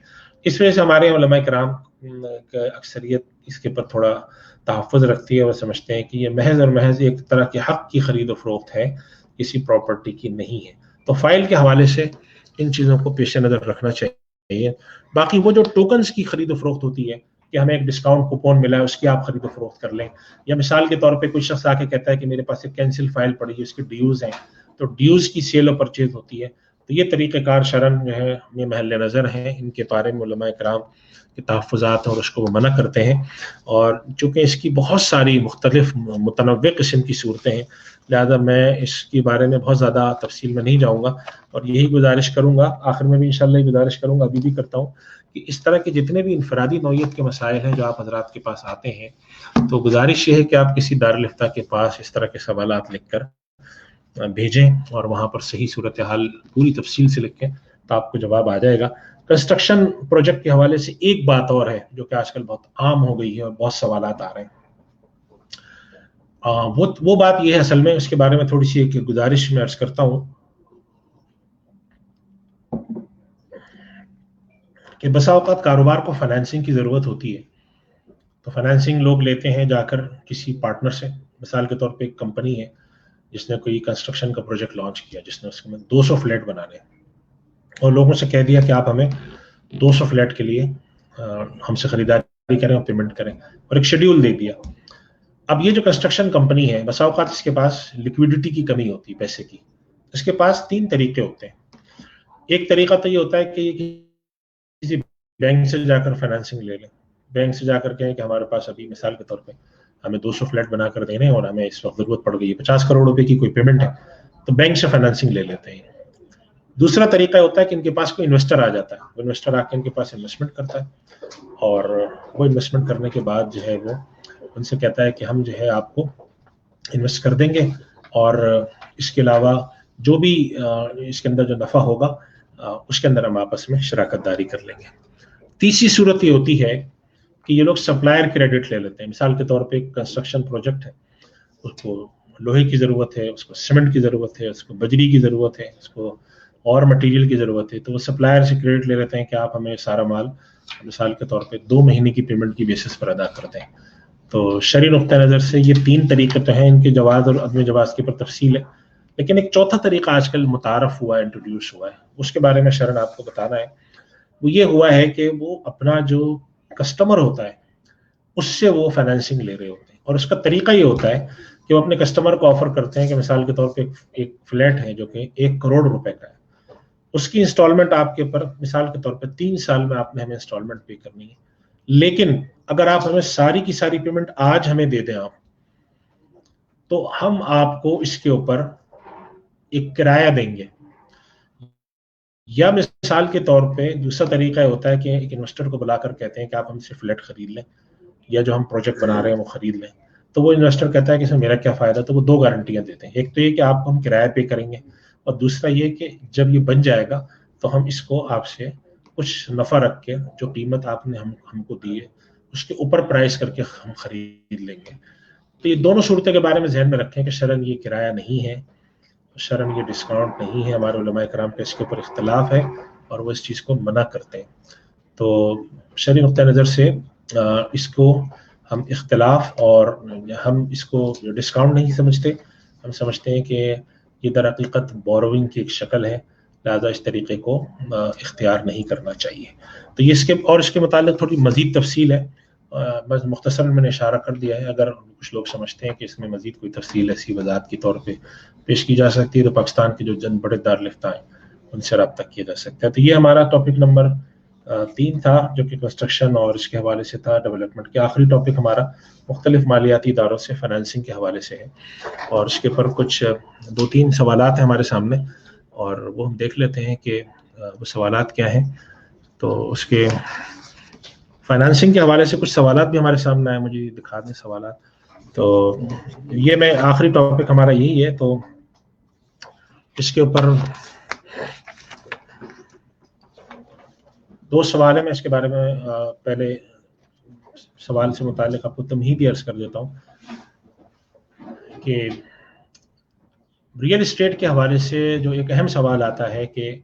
Speaker 1: اس وجہ سے ہمارے علماء کرام کا اکثریت اس کے پر تھوڑا تحفظ رکھتی ہے، وہ سمجھتے ہیں کہ یہ محض اور محض ایک طرح کے حق کی خرید و فروخت ہے، کسی پراپرٹی کی نہیں ہے۔ تو فائل کے حوالے سے ان چیزوں کو پیش نظر رکھنا چاہیے۔ باقی وہ جو ٹوکنز کی خرید و فروخت ہوتی ہے کہ ہمیں ایک ڈسکاؤنٹ کوپون ملا ہے اس کی آپ خرید و فروخت کر لیں, یا مثال کے طور پہ کوئی شخص آ کے کہتا ہے کہ میرے پاس ایک کینسل فائل پڑی ہے, اس کے ڈیوز ہیں, تو ڈیوز کی سیل و پرچیز ہوتی ہے. تو یہ طریقہ کار شرعاً جو ہے یہ محل نظر ہیں, ان کے بارے میں علماء کرام کے تحفظات اور اس کو وہ منع کرتے ہیں. اور چونکہ اس کی بہت ساری مختلف متنوع قسم کی صورتیں ہیں, لہذا میں اس کے بارے میں بہت زیادہ تفصیل میں نہیں جاؤں گا, اور یہی گزارش کروں گا آخر میں بھی انشاءاللہ یہ گزارش کروں گا, ابھی بھی کرتا ہوں, کہ اس طرح کے جتنے بھی انفرادی نوعیت کے مسائل ہیں جو آپ حضرات کے پاس آتے ہیں, تو گزارش یہ ہے کہ آپ کسی دارالافتاء کے پاس اس طرح کے سوالات لکھ کر بھیجیں, اور وہاں پر صحیح صورتحال پوری تفصیل سے لکھیں تو آپ کو جواب آ جائے گا. کنسٹرکشن پروجیکٹ کے حوالے سے ایک بات اور ہے جو کہ آج کل بہت عام ہو گئی ہے اور بہت سوالات آ رہے ہیں. وہ بات یہ ہے اصل میں, اس کے بارے میں تھوڑی سی ایک گزارش میں عرض کرتا ہوں کہ بسا اوقات کاروبار کو فائنینسنگ کی ضرورت ہوتی ہے, تو فائنینسنگ لوگ لیتے ہیں جا کر کسی پارٹنر سے. مثال کے طور پہ ایک کمپنی ہے جس نے کوئی کنسٹرکشن کا پروجیکٹ لانچ کیا, جس نے اس میں 200 فلیٹ بنانے, اور لوگوں سے کہہ دیا کہ آپ ہمیں 200 فلیٹ کے لیے ہم سے خریداری کریں اور پیمنٹ کریں, اور ایک شیڈیول دے دیا. اب یہ جو کنسٹرکشن کمپنی ہے بسا اوقات اس کے پاس لیکویڈیٹی کی کمی ہوتی ہے, پیسے کی. اس کے پاس 3 طریقے ہوتے ہیں. ایک طریقہ تو یہ ہوتا ہے کہ کسی بینک سے جا کر فائنینسنگ لے لیں, بینک سے جا کر کہیں کہ ہمارے پاس ابھی مثال کے طور پہ ہمیں 200 فلیٹ بنا کر دینے اور ہمیں اس وقت ضرورت پڑ گئی ہے 50 کروڑ روپے کی کوئی پیمنٹ ہے, تو بینک سے فائنینسنگ لے لیتے ہیں. دوسرا طریقہ ہوتا ہے کہ ان کے پاس کوئی انویسٹر آ جاتا ہے, وہ انویسٹر آ کے ان کے پاس انویسٹمنٹ کرتا ہے, اور وہ انویسٹمنٹ کرنے کے بعد جو ہے وہ ان سے کہتا ہے کہ ہم جو ہے آپ کو انویسٹ کر دیں گے, اور اس کے علاوہ جو بھی اس کے اندر جو نفع ہوگا اس کے اندر ہم آپس میں شراکت داری کر لیں گے. تیسری صورت یہ ہوتی ہے کہ یہ لوگ سپلائر کریڈٹ لے لیتے ہیں. مثال کے طور پہ ایک کنسٹرکشن پروجیکٹ ہے, اس کو لوہے کی ضرورت ہے, اس کو سیمنٹ کی ضرورت ہے, اس کو بجری کی ضرورت ہے, اس کو اور مٹیریل کی ضرورت ہے, تو وہ سپلائر سے کریڈٹ لے لیتے ہیں کہ آپ ہمیں سارا مال مثال کے طور پہ 2 مہینے کی پیمنٹ کی بیسس پر ادا کرتے ہیں. تو شرعی نقطہ نظر سے یہ 3 طریقے تو ہیں, ان کے جواز اور عدم جواز کے پر تفصیل ہے, لیکن ایک چوتھا طریقہ آج کل متعارف ہوا ہے, انٹروڈیوس ہوا ہے, اس کے بارے میں شرعاً آپ کو بتانا ہے. وہ یہ ہوا ہے کہ وہ اپنا جو کسٹمر ہوتا ہے اس سے وہ فائنینسنگ لے رہے ہوتے ہیں, اور اس کا طریقہ یہ ہوتا ہے کہ وہ اپنے کسٹمر کو آفر کرتے ہیں کہ مثال کے طور پہ ایک فلیٹ ہے جو کہ 1 کروڑ روپے کا ہے, اس کی انسٹالمنٹ آپ کے اوپر مثال کے طور پہ 3 سال میں آپ نے ہمیں انسٹالمنٹ پے کرنی ہے, لیکن اگر آپ ہمیں ساری کی ساری پیمنٹ آج ہمیں دے دیں آپ, تو ہم آپ کو اس کے اوپر ایک کرایہ دیں گے. یا مثال کے طور پہ دوسرا طریقہ ہوتا ہے کہ ایک انویسٹر کو بلا کر کہتے ہیں کہ آپ ہم سے فلیٹ خرید لیں, یا جو ہم پروجیکٹ بنا رہے ہیں وہ خرید لیں. تو وہ انویسٹر کہتا ہے کہ اس میں میرا کیا فائدہ, تو وہ 2 گارنٹیاں دیتے ہیں. ایک تو یہ کہ آپ کو ہم کرایہ پے کریں گے, اور دوسرا یہ کہ جب یہ بن جائے گا تو ہم اس کو آپ سے کچھ نفع رکھ کے جو قیمت آپ نے ہم کو دی ہے اس کے اوپر پرائز کر کے ہم خرید لیں گے. تو یہ دونوں صورتوں کے بارے میں ذہن میں رکھیں کہ شرعاً یہ کرایہ نہیں ہے, شرعاً یہ ڈسکاؤنٹ نہیں ہے. ہمارے علماء کرام کا اس کے اوپر اختلاف ہے اور وہ اس چیز کو منع کرتے ہیں. تو شرعی نقطہ نظر سے اس کو ہم اختلاف اور ہم اس کو ڈسکاؤنٹ نہیں سمجھتے, ہم سمجھتے ہیں کہ یہ در حقیقت بوروئنگ کی ایک شکل ہے, لہذا اس طریقے کو اختیار نہیں کرنا چاہیے. تو یہ اس کے متعلق تھوڑی مزید تفصیل ہے, بس مختصراً میں نے اشارہ کر دیا ہے. اگر کچھ لوگ سمجھتے ہیں کہ اس میں مزید کوئی تفصیل ایسی وضاحت کے طور پہ پیش کی جا سکتی ہے تو پاکستان کے جو بڑے دارالفتاء ہیں ان سے رابطہ کیا جا سکتا ہے. تو یہ ہمارا ٹاپک نمبر 3 تھا جو کہ کنسٹرکشن اور اس کے حوالے سے تھا. ڈیولپمنٹ کے آخری ٹاپک ہمارا مختلف مالیاتی اداروں سے فائنینسنگ کے حوالے سے ہے, اور اس کے پر کچھ 2-3 سوالات ہیں ہمارے سامنے, اور وہ ہم دیکھ لیتے ہیں کہ وہ سوالات کیا ہیں. تو اس کے فائنینسنگ کے حوالے سے کچھ سوالات بھی ہمارے سامنے آئے, مجھے دکھا دیں سوالات. تو یہ میں آخری ٹاپک ہمارا یہی ہے, تو اس کے اوپر 2 سوال ہیں. میں اس کے بارے میں پہلے سوال سے متعلق آپ کو تمہید عرض کر دیتا ہوں کہ ریئل اسٹیٹ کے حوالے سے جو ایک اہم سوال آتا ہے کہ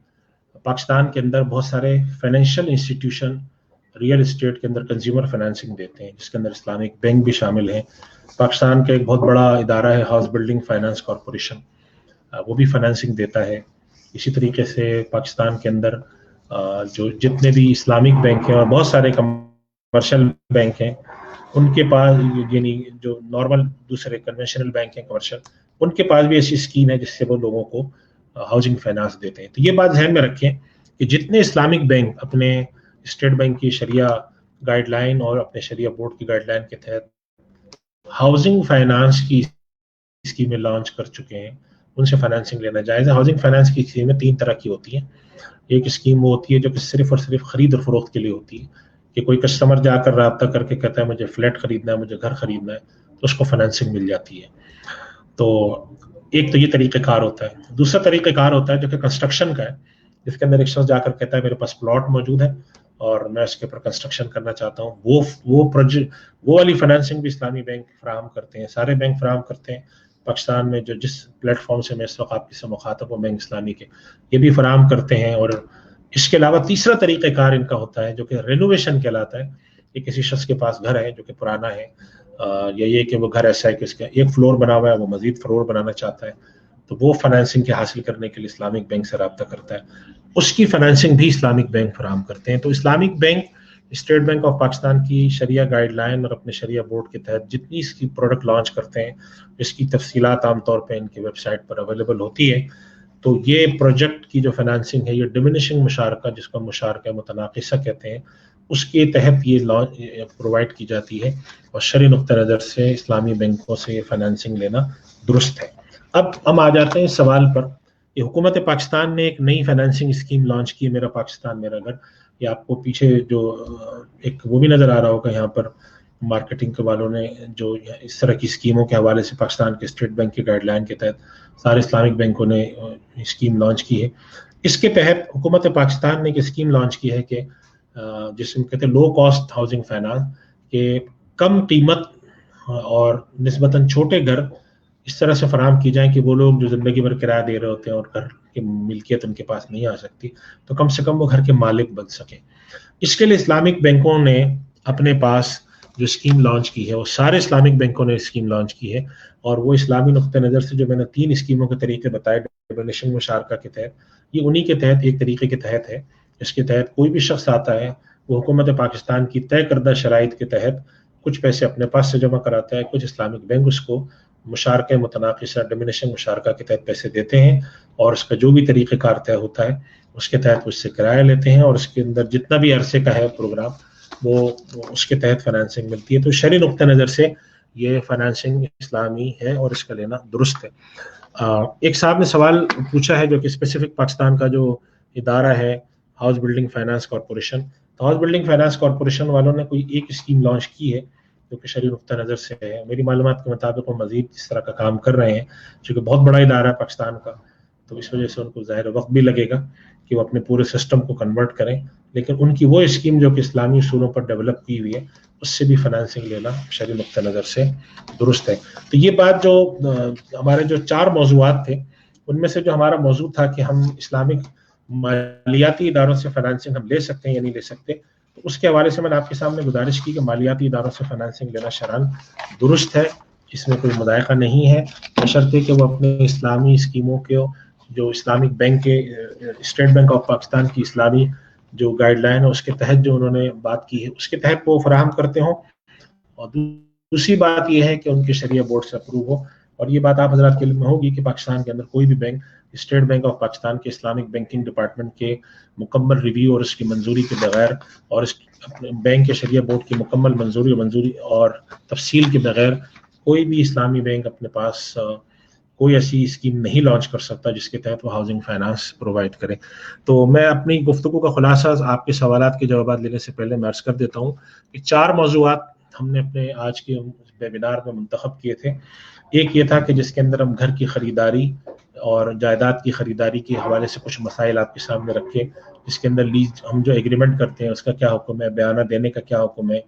Speaker 1: پاکستان کے اندر بہت سارے فائنینشیل انسٹیٹیوشن ریئل اسٹیٹ کے اندر کنزیومر فائنینسنگ دیتے ہیں, جس کے اندر اسلامک بینک بھی شامل ہیں. پاکستان کا ایک بہت بڑا ادارہ ہے ہاؤس بلڈنگ فائنانس کارپوریشن, وہ بھی فائنینسنگ دیتا ہے. اسی طریقے سے پاکستان کے اندر جو جتنے بھی اسلامک بینک ہیں اور بہت سارے کمرشل بینک ہیں ان کے پاس، یعنی جو نارمل دوسرے کنونشنل بینک ہیں کمرشل، ان کے پاس بھی ایسی اسکیم ہے جس سے وہ لوگوں کو ہاؤسنگ فائنانس دیتے ہیں. تو یہ بات ذہن میں رکھیں کہ جتنے اسلامک بینک اپنے اسٹیٹ بینک کی شریعہ گائیڈ لائن اور اپنے شریعہ بورڈ کی گائیڈ لائن کے تحت ہاؤسنگ فائنانس کی اسکیمیں لانچ کر چکے ہیں، ان سے فائنانسنگ لینا جائز ہے. ہاؤسنگ فائنانس کی اسکیمیں 3 طرح کی ہوتی ہیں. ایک اسکیم وہ ہوتی ہے جو کہ صرف اور صرف خرید اور فروخت کے لیے ہوتی ہے، کہ کوئی کسٹمر جا کر رابطہ کر کے کہتا ہے مجھے فلیٹ خریدنا ہے، مجھے گھر خریدنا ہے، تو اس کو فائنانسنگ مل جاتی ہے. تو ایک تو یہ طریقہ کار ہوتا ہے. دوسرا طریقہ کار ہوتا ہے جو کہ کنسٹرکشن کا ہے، جس کے اندر ایک شخص جا کر کہتا ہے میرے پاس پلاٹ موجود ہے اور میں اس کے اوپر کنسٹرکشن کرنا چاہتا ہوں. وہ والی فائنانسنگ بھی اسلامی بینک فراہم کرتے ہیں، سارے بینک فراہم کرتے ہیں پاکستان میں. جو جس پلیٹ فارم سے میں اس وقت آپ سے مخاطب ہوں، بینک اسلامی کے، یہ بھی فراہم کرتے ہیں. اور اس کے علاوہ تیسرا طریقہ کار ان کا ہوتا ہے جو کہ رینوویشن کہلاتا ہے. یہ کسی شخص کے پاس گھر ہے جو کہ پرانا ہے، یا یہ کہ وہ گھر ایسا ہے کہ اس کا ایک فلور بنا ہوا ہے، وہ مزید فلور بنانا چاہتا ہے، تو وہ فائنانسنگ کے حاصل کرنے کے لیے اسلامک بینک سے رابطہ کرتا ہے. اس کی فائنانسنگ بھی اسلامک بینک فراہم کرتے ہیں. تو Islamic bank state bank of Pakistan کی شریعہ گائیڈ لائن اور اپنے شریعہ بورڈ کے تحت جتنی اس کی پروڈکٹ لانچ کرتے ہیں، اس کی تفصیلات عام طور پہ ان کی ویب سائٹ پر اویلیبل ہوتی ہے. تو یہ پروجیکٹ کی جو فائنانسنگ ہے، یہ ڈیمینشنگ مشارکہ، جس کو مشارکہ متناقصہ کہتے ہیں، اس کے تحت یہ پرووائڈ کی جاتی ہے. اور شرعی نقطہ نظر سے اسلامی بینکوں سے فائنانسنگ لینا درست ہے. اب ہم آ جاتے ہیں اس سوال پر. یہ حکومت پاکستان نے ایک نئی فائنانسنگ اسکیم لانچ کی، میرا پاکستان میرا گھر. یہ آپ کو پیچھے جو ایک وہ بھی نظر آ رہا ہوگا یہاں پر، مارکیٹنگ کے والوں نے جو اس طرح کی اسکیموں کے حوالے سے پاکستان کے اسٹیٹ بینک کی گائیڈ لائن کے تحت سارے اسلامک بینکوں نے اسکیم لانچ کی ہے. اس کے تحت حکومت پاکستان نے ایک اسکیم لانچ کی ہے کہ جس میں کہتے ہیں لو کاسٹ ہاؤسنگ فائنانس، کہ کم قیمت اور نسبتاً چھوٹے گھر اس طرح سے فراہم کی جائیں کہ وہ لوگ جو زندگی بھر کرایہ دے رہے ہوتے ہیں اور گھر کی ملکیت ان کے پاس نہیں آ سکتی، تو کم سے کم وہ گھر کے مالک بن سکیں. اس کے لیے اسلامک بینکوں نے اپنے پاس جو اسکیم لانچ کی ہے، وہ سارے اسلامک بینکوں نے اسکیم لانچ کی ہے. اور وہ اسلامی نقطہ نظر سے جو میں نے 3 اسکیموں کے طریقے بتائے ڈیمینشنگ مشارکہ کے تحت، یہ انہی کے تحت ایک طریقے کے تحت ہے. اس کے تحت کوئی بھی شخص آتا ہے، وہ حکومت پاکستان کی طے کردہ شرائط کے تحت کچھ پیسے اپنے پاس سے جمع کراتا ہے، کچھ اسلامک بینک اس کو مشارکہ متناقصہ ڈیمینشنگ مشارکہ کے تحت پیسے دیتے ہیں، اور اس کا جو بھی طریقہ کار طے ہوتا ہے اس کے تحت اس سے کرایہ لیتے ہیں، اور اس کے اندر جتنا بھی عرصے کا ہے پروگرام وہ اس کے تحت فائنانسنگ ملتی ہے. تو شرعی نقطہ نظر سے یہ فائنانسنگ اسلامی ہے اور اس کا لینا درست ہے. ایک صاحب نے سوال پوچھا ہے جو کہ اسپیسیفک پاکستان کا جو ادارہ ہے ہاؤس بلڈنگ فائنانس کارپوریشن، تو ہاؤس بلڈنگ فائنانس کارپوریشن والوں نے کوئی ایک اسکیم لانچ کی ہے جو کہ شرعی نقطہ نظر سے ہے. میری معلومات کے مطابق وہ مزید اس طرح کا کام کر رہے ہیں، چونکہ بہت بڑا ادارہ ہے پاکستان کا، تو اس وجہ سے ان کو ظاہر وقت بھی لگے گا کہ وہ اپنے پورے سسٹم کو کنورٹ کریں. لیکن ان کی وہ اسکیم جو کہ اسلامی اصولوں پر ڈیولپ کی ہوئی ہے، اس سے بھی فائنانسنگ لینا شرعی نقطہ نظر سے درست ہے. تو یہ بات جو ہمارے جو 4 موضوعات تھے، ان میں سے جو ہمارا موضوع تھا کہ ہم اسلامک مالیاتی اداروں سے فائنانسنگ ہم لے سکتے ہیں یا نہیں لے سکتے، تو اس کے حوالے سے میں نے آپ کے سامنے گزارش کی کہ مالیاتی اداروں سے فائنانسنگ لینا شرعاً درست ہے، اس میں کوئی مضائقہ نہیں ہے، بشرطے کہ وہ اپنے اسلامی اسکیموں کے جو اسلامک بینک کے اسٹیٹ بینک آف پاکستان کی اسلامی جو گائیڈ لائن ہے اس کے تحت جو انہوں نے بات کی ہے اس کے تحت وہ فراہم کرتے ہوں. اور دوسری بات یہ ہے کہ ان کے شریعہ بورڈ سے اپروو ہو. اور یہ بات آپ حضرات کے علم میں ہوگی کہ پاکستان کے اندر کوئی بھی bank state bank of Pakistan کے اسلامک بینکنگ ڈپارٹمنٹ کے مکمل ریویو اور اس کی منظوری کے بغیر، اور اس بینک کے شریعہ بورڈ کی مکمل منظوری اور تفصیل کے بغیر کوئی بھی اسلامی بینک اپنے پاس کوئی ایسی اسکیم نہیں لانچ کر سکتا جس کے تحت وہ ہاؤسنگ فائنانس پرووائڈ کرے. تو میں اپنی گفتگو کا خلاصہ آپ کے سوالات کے جوابات لینے سے پہلے میں عرض کر دیتا ہوں کہ 4 موضوعات ہم نے اپنے آج کے ویبینار میں منتخب کیے تھے. ایک یہ تھا کہ جس کے اندر ہم گھر کی خریداری اور جائیداد کی خریداری کے حوالے سے کچھ مسائل آپ کے سامنے رکھے، جس کے اندر لیز ہم جو ایگریمنٹ کرتے ہیں اس کا کیا حکم ہے، بیانہ دینے کا کیا حکم ہے،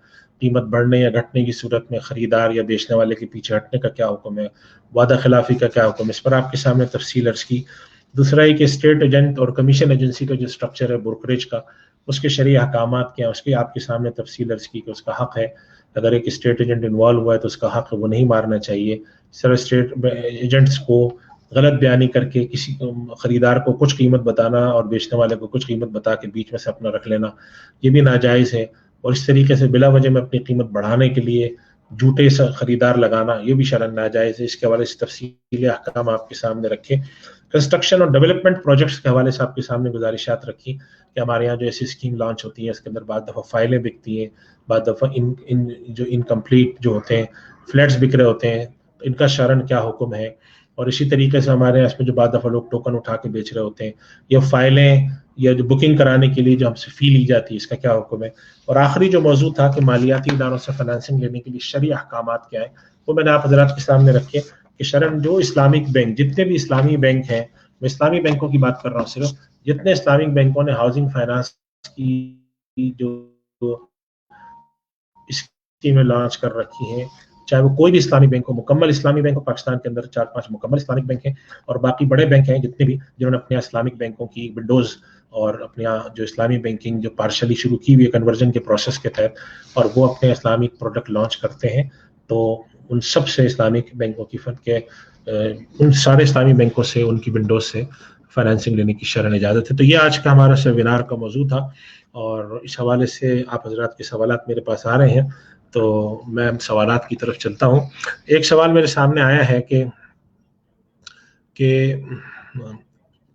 Speaker 1: قیمت بڑھنے یا گھٹنے کی صورت میں خریدار یا بیچنے والے کے پیچھے ہٹنے کا کیا حکم ہے، وعدہ خلافی کا کیا حکم ہے، اس پر آپ کے سامنے تفصیل عرض کی. دوسرا یہ کہ اسٹیٹ ایجنٹ اور کمیشن ایجنسی کا جو اسٹرکچر ہے بروکریج کا، اس کے شرعی احکامات کیا ہیں، اس کی آپ کے سامنے تفصیل عرض کی کہ اس کا حق ہے، اگر ایک اسٹیٹ ایجنٹ انوالو ہوا ہے تو اس کا حق ہے وہ نہیں مارنا چاہیے. اس طرح اسٹیٹ ایجنٹس کو غلط بیانی کر کے کسی خریدار کو کچھ قیمت بتانا اور بیچنے والے کو کچھ قیمت بتا کے بیچ میں سے اپنا رکھ لینا، یہ بھی ناجائز ہے. اور اس طریقے سے بلا وجہ میں اپنی قیمت بڑھانے کے لیے جھوٹے خریدار لگانا یہ بھی شرعاً ناجائز ہے. اس کے حوالے سے تفصیلی احکام آپ کے سامنے رکھے. کنسٹرکشن اور ڈیولپمنٹ پروجیکٹس کے حوالے سے آپ کے سامنے گزارشات رکھی کہ ہمارے یہاں جو ایسی اسکیم لانچ ہوتی ہیں اس کے اندر بعض دفعہ فائلیں بکتی ہیں, بعض دفعہ جو انکمپلیٹ جو ہوتے ہیں فلیٹس بک رہے ہوتے ہیں, ان کا شرعاً کیا حکم ہے. اور اسی طریقے سے ہمارے یہاں اس میں جو بعض دفعہ لوگ ٹوکن اٹھا کے بیچ رہے ہوتے ہیں, یا فائلیں یا جو بکنگ کرانے کے لیے جو ہم سے فی لی جاتی ہے اس کا کیا حکم ہے. اور آخری جو موضوع تھا کہ مالیاتی اداروں سے فنانسنگ لینے کے لیے شرعی احکامات کیا ہیں, وہ میں نے آپ حضرات کے سامنے رکھے کہ شرعاً جو اسلامک بینک, جتنے بھی اسلامی بینک ہیں, میں اسلامی بینکوں کی بات کر رہا ہوں صرف, جتنے اسلامک بینکوں نے ہاؤسنگ فائنانس کی جو اسکیمیں لانچ کر رکھی ہیں, چاہے وہ کوئی بھی اسلامی بینک ہو, مکمل اسلامی بینک ہو, پاکستان کے اندر 4-5 مکمل اسلامک بینک ہیں, اور باقی بڑے بینک ہیں جتنے بھی جنہوں نے اپنے اسلامک بینکوں کی ونڈوز اور اپنے جو اسلامی بینکنگ جو پارشلی شروع کی ہوئی ہے کنورژن کے پروسیس کے تحت, اور وہ اپنے اسلامک پروڈکٹ لانچ کرتے ہیں, تو ان سب سے اسلامک بینکوں کی فرق کے ان سارے اسلامی بینکوں سے ان کی ونڈوز سے فائنینسنگ لینے کی شرعاً اجازت ہے. تو یہ آج کا ہمارا سیمینار کا موضوع تھا, اور اس حوالے سے آپ حضرات کے سوالات میرے پاس آ رہے ہیں, تو میں سوالات کی طرف چلتا ہوں. ایک سوال میرے سامنے آیا ہے کہ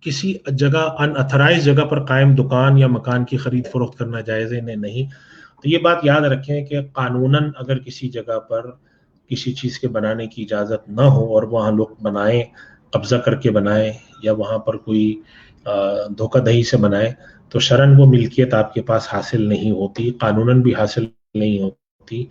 Speaker 1: کسی جگہ ان اتھرائز جگہ پر قائم دکان یا مکان کی خرید فروخت کرنا جائز ہے نہیں. تو یہ بات یاد رکھیں کہ قانوناً اگر کسی جگہ پر کسی چیز کے بنانے کی اجازت نہ ہو اور وہاں لوگ بنائیں, قبضہ کر کے بنائیں, یا وہاں پر کوئی دھوکہ دہی سے بنائیں, تو شرعاً وہ ملکیت آپ کے پاس حاصل نہیں ہوتی, قانوناً بھی حاصل نہیں ہوتی.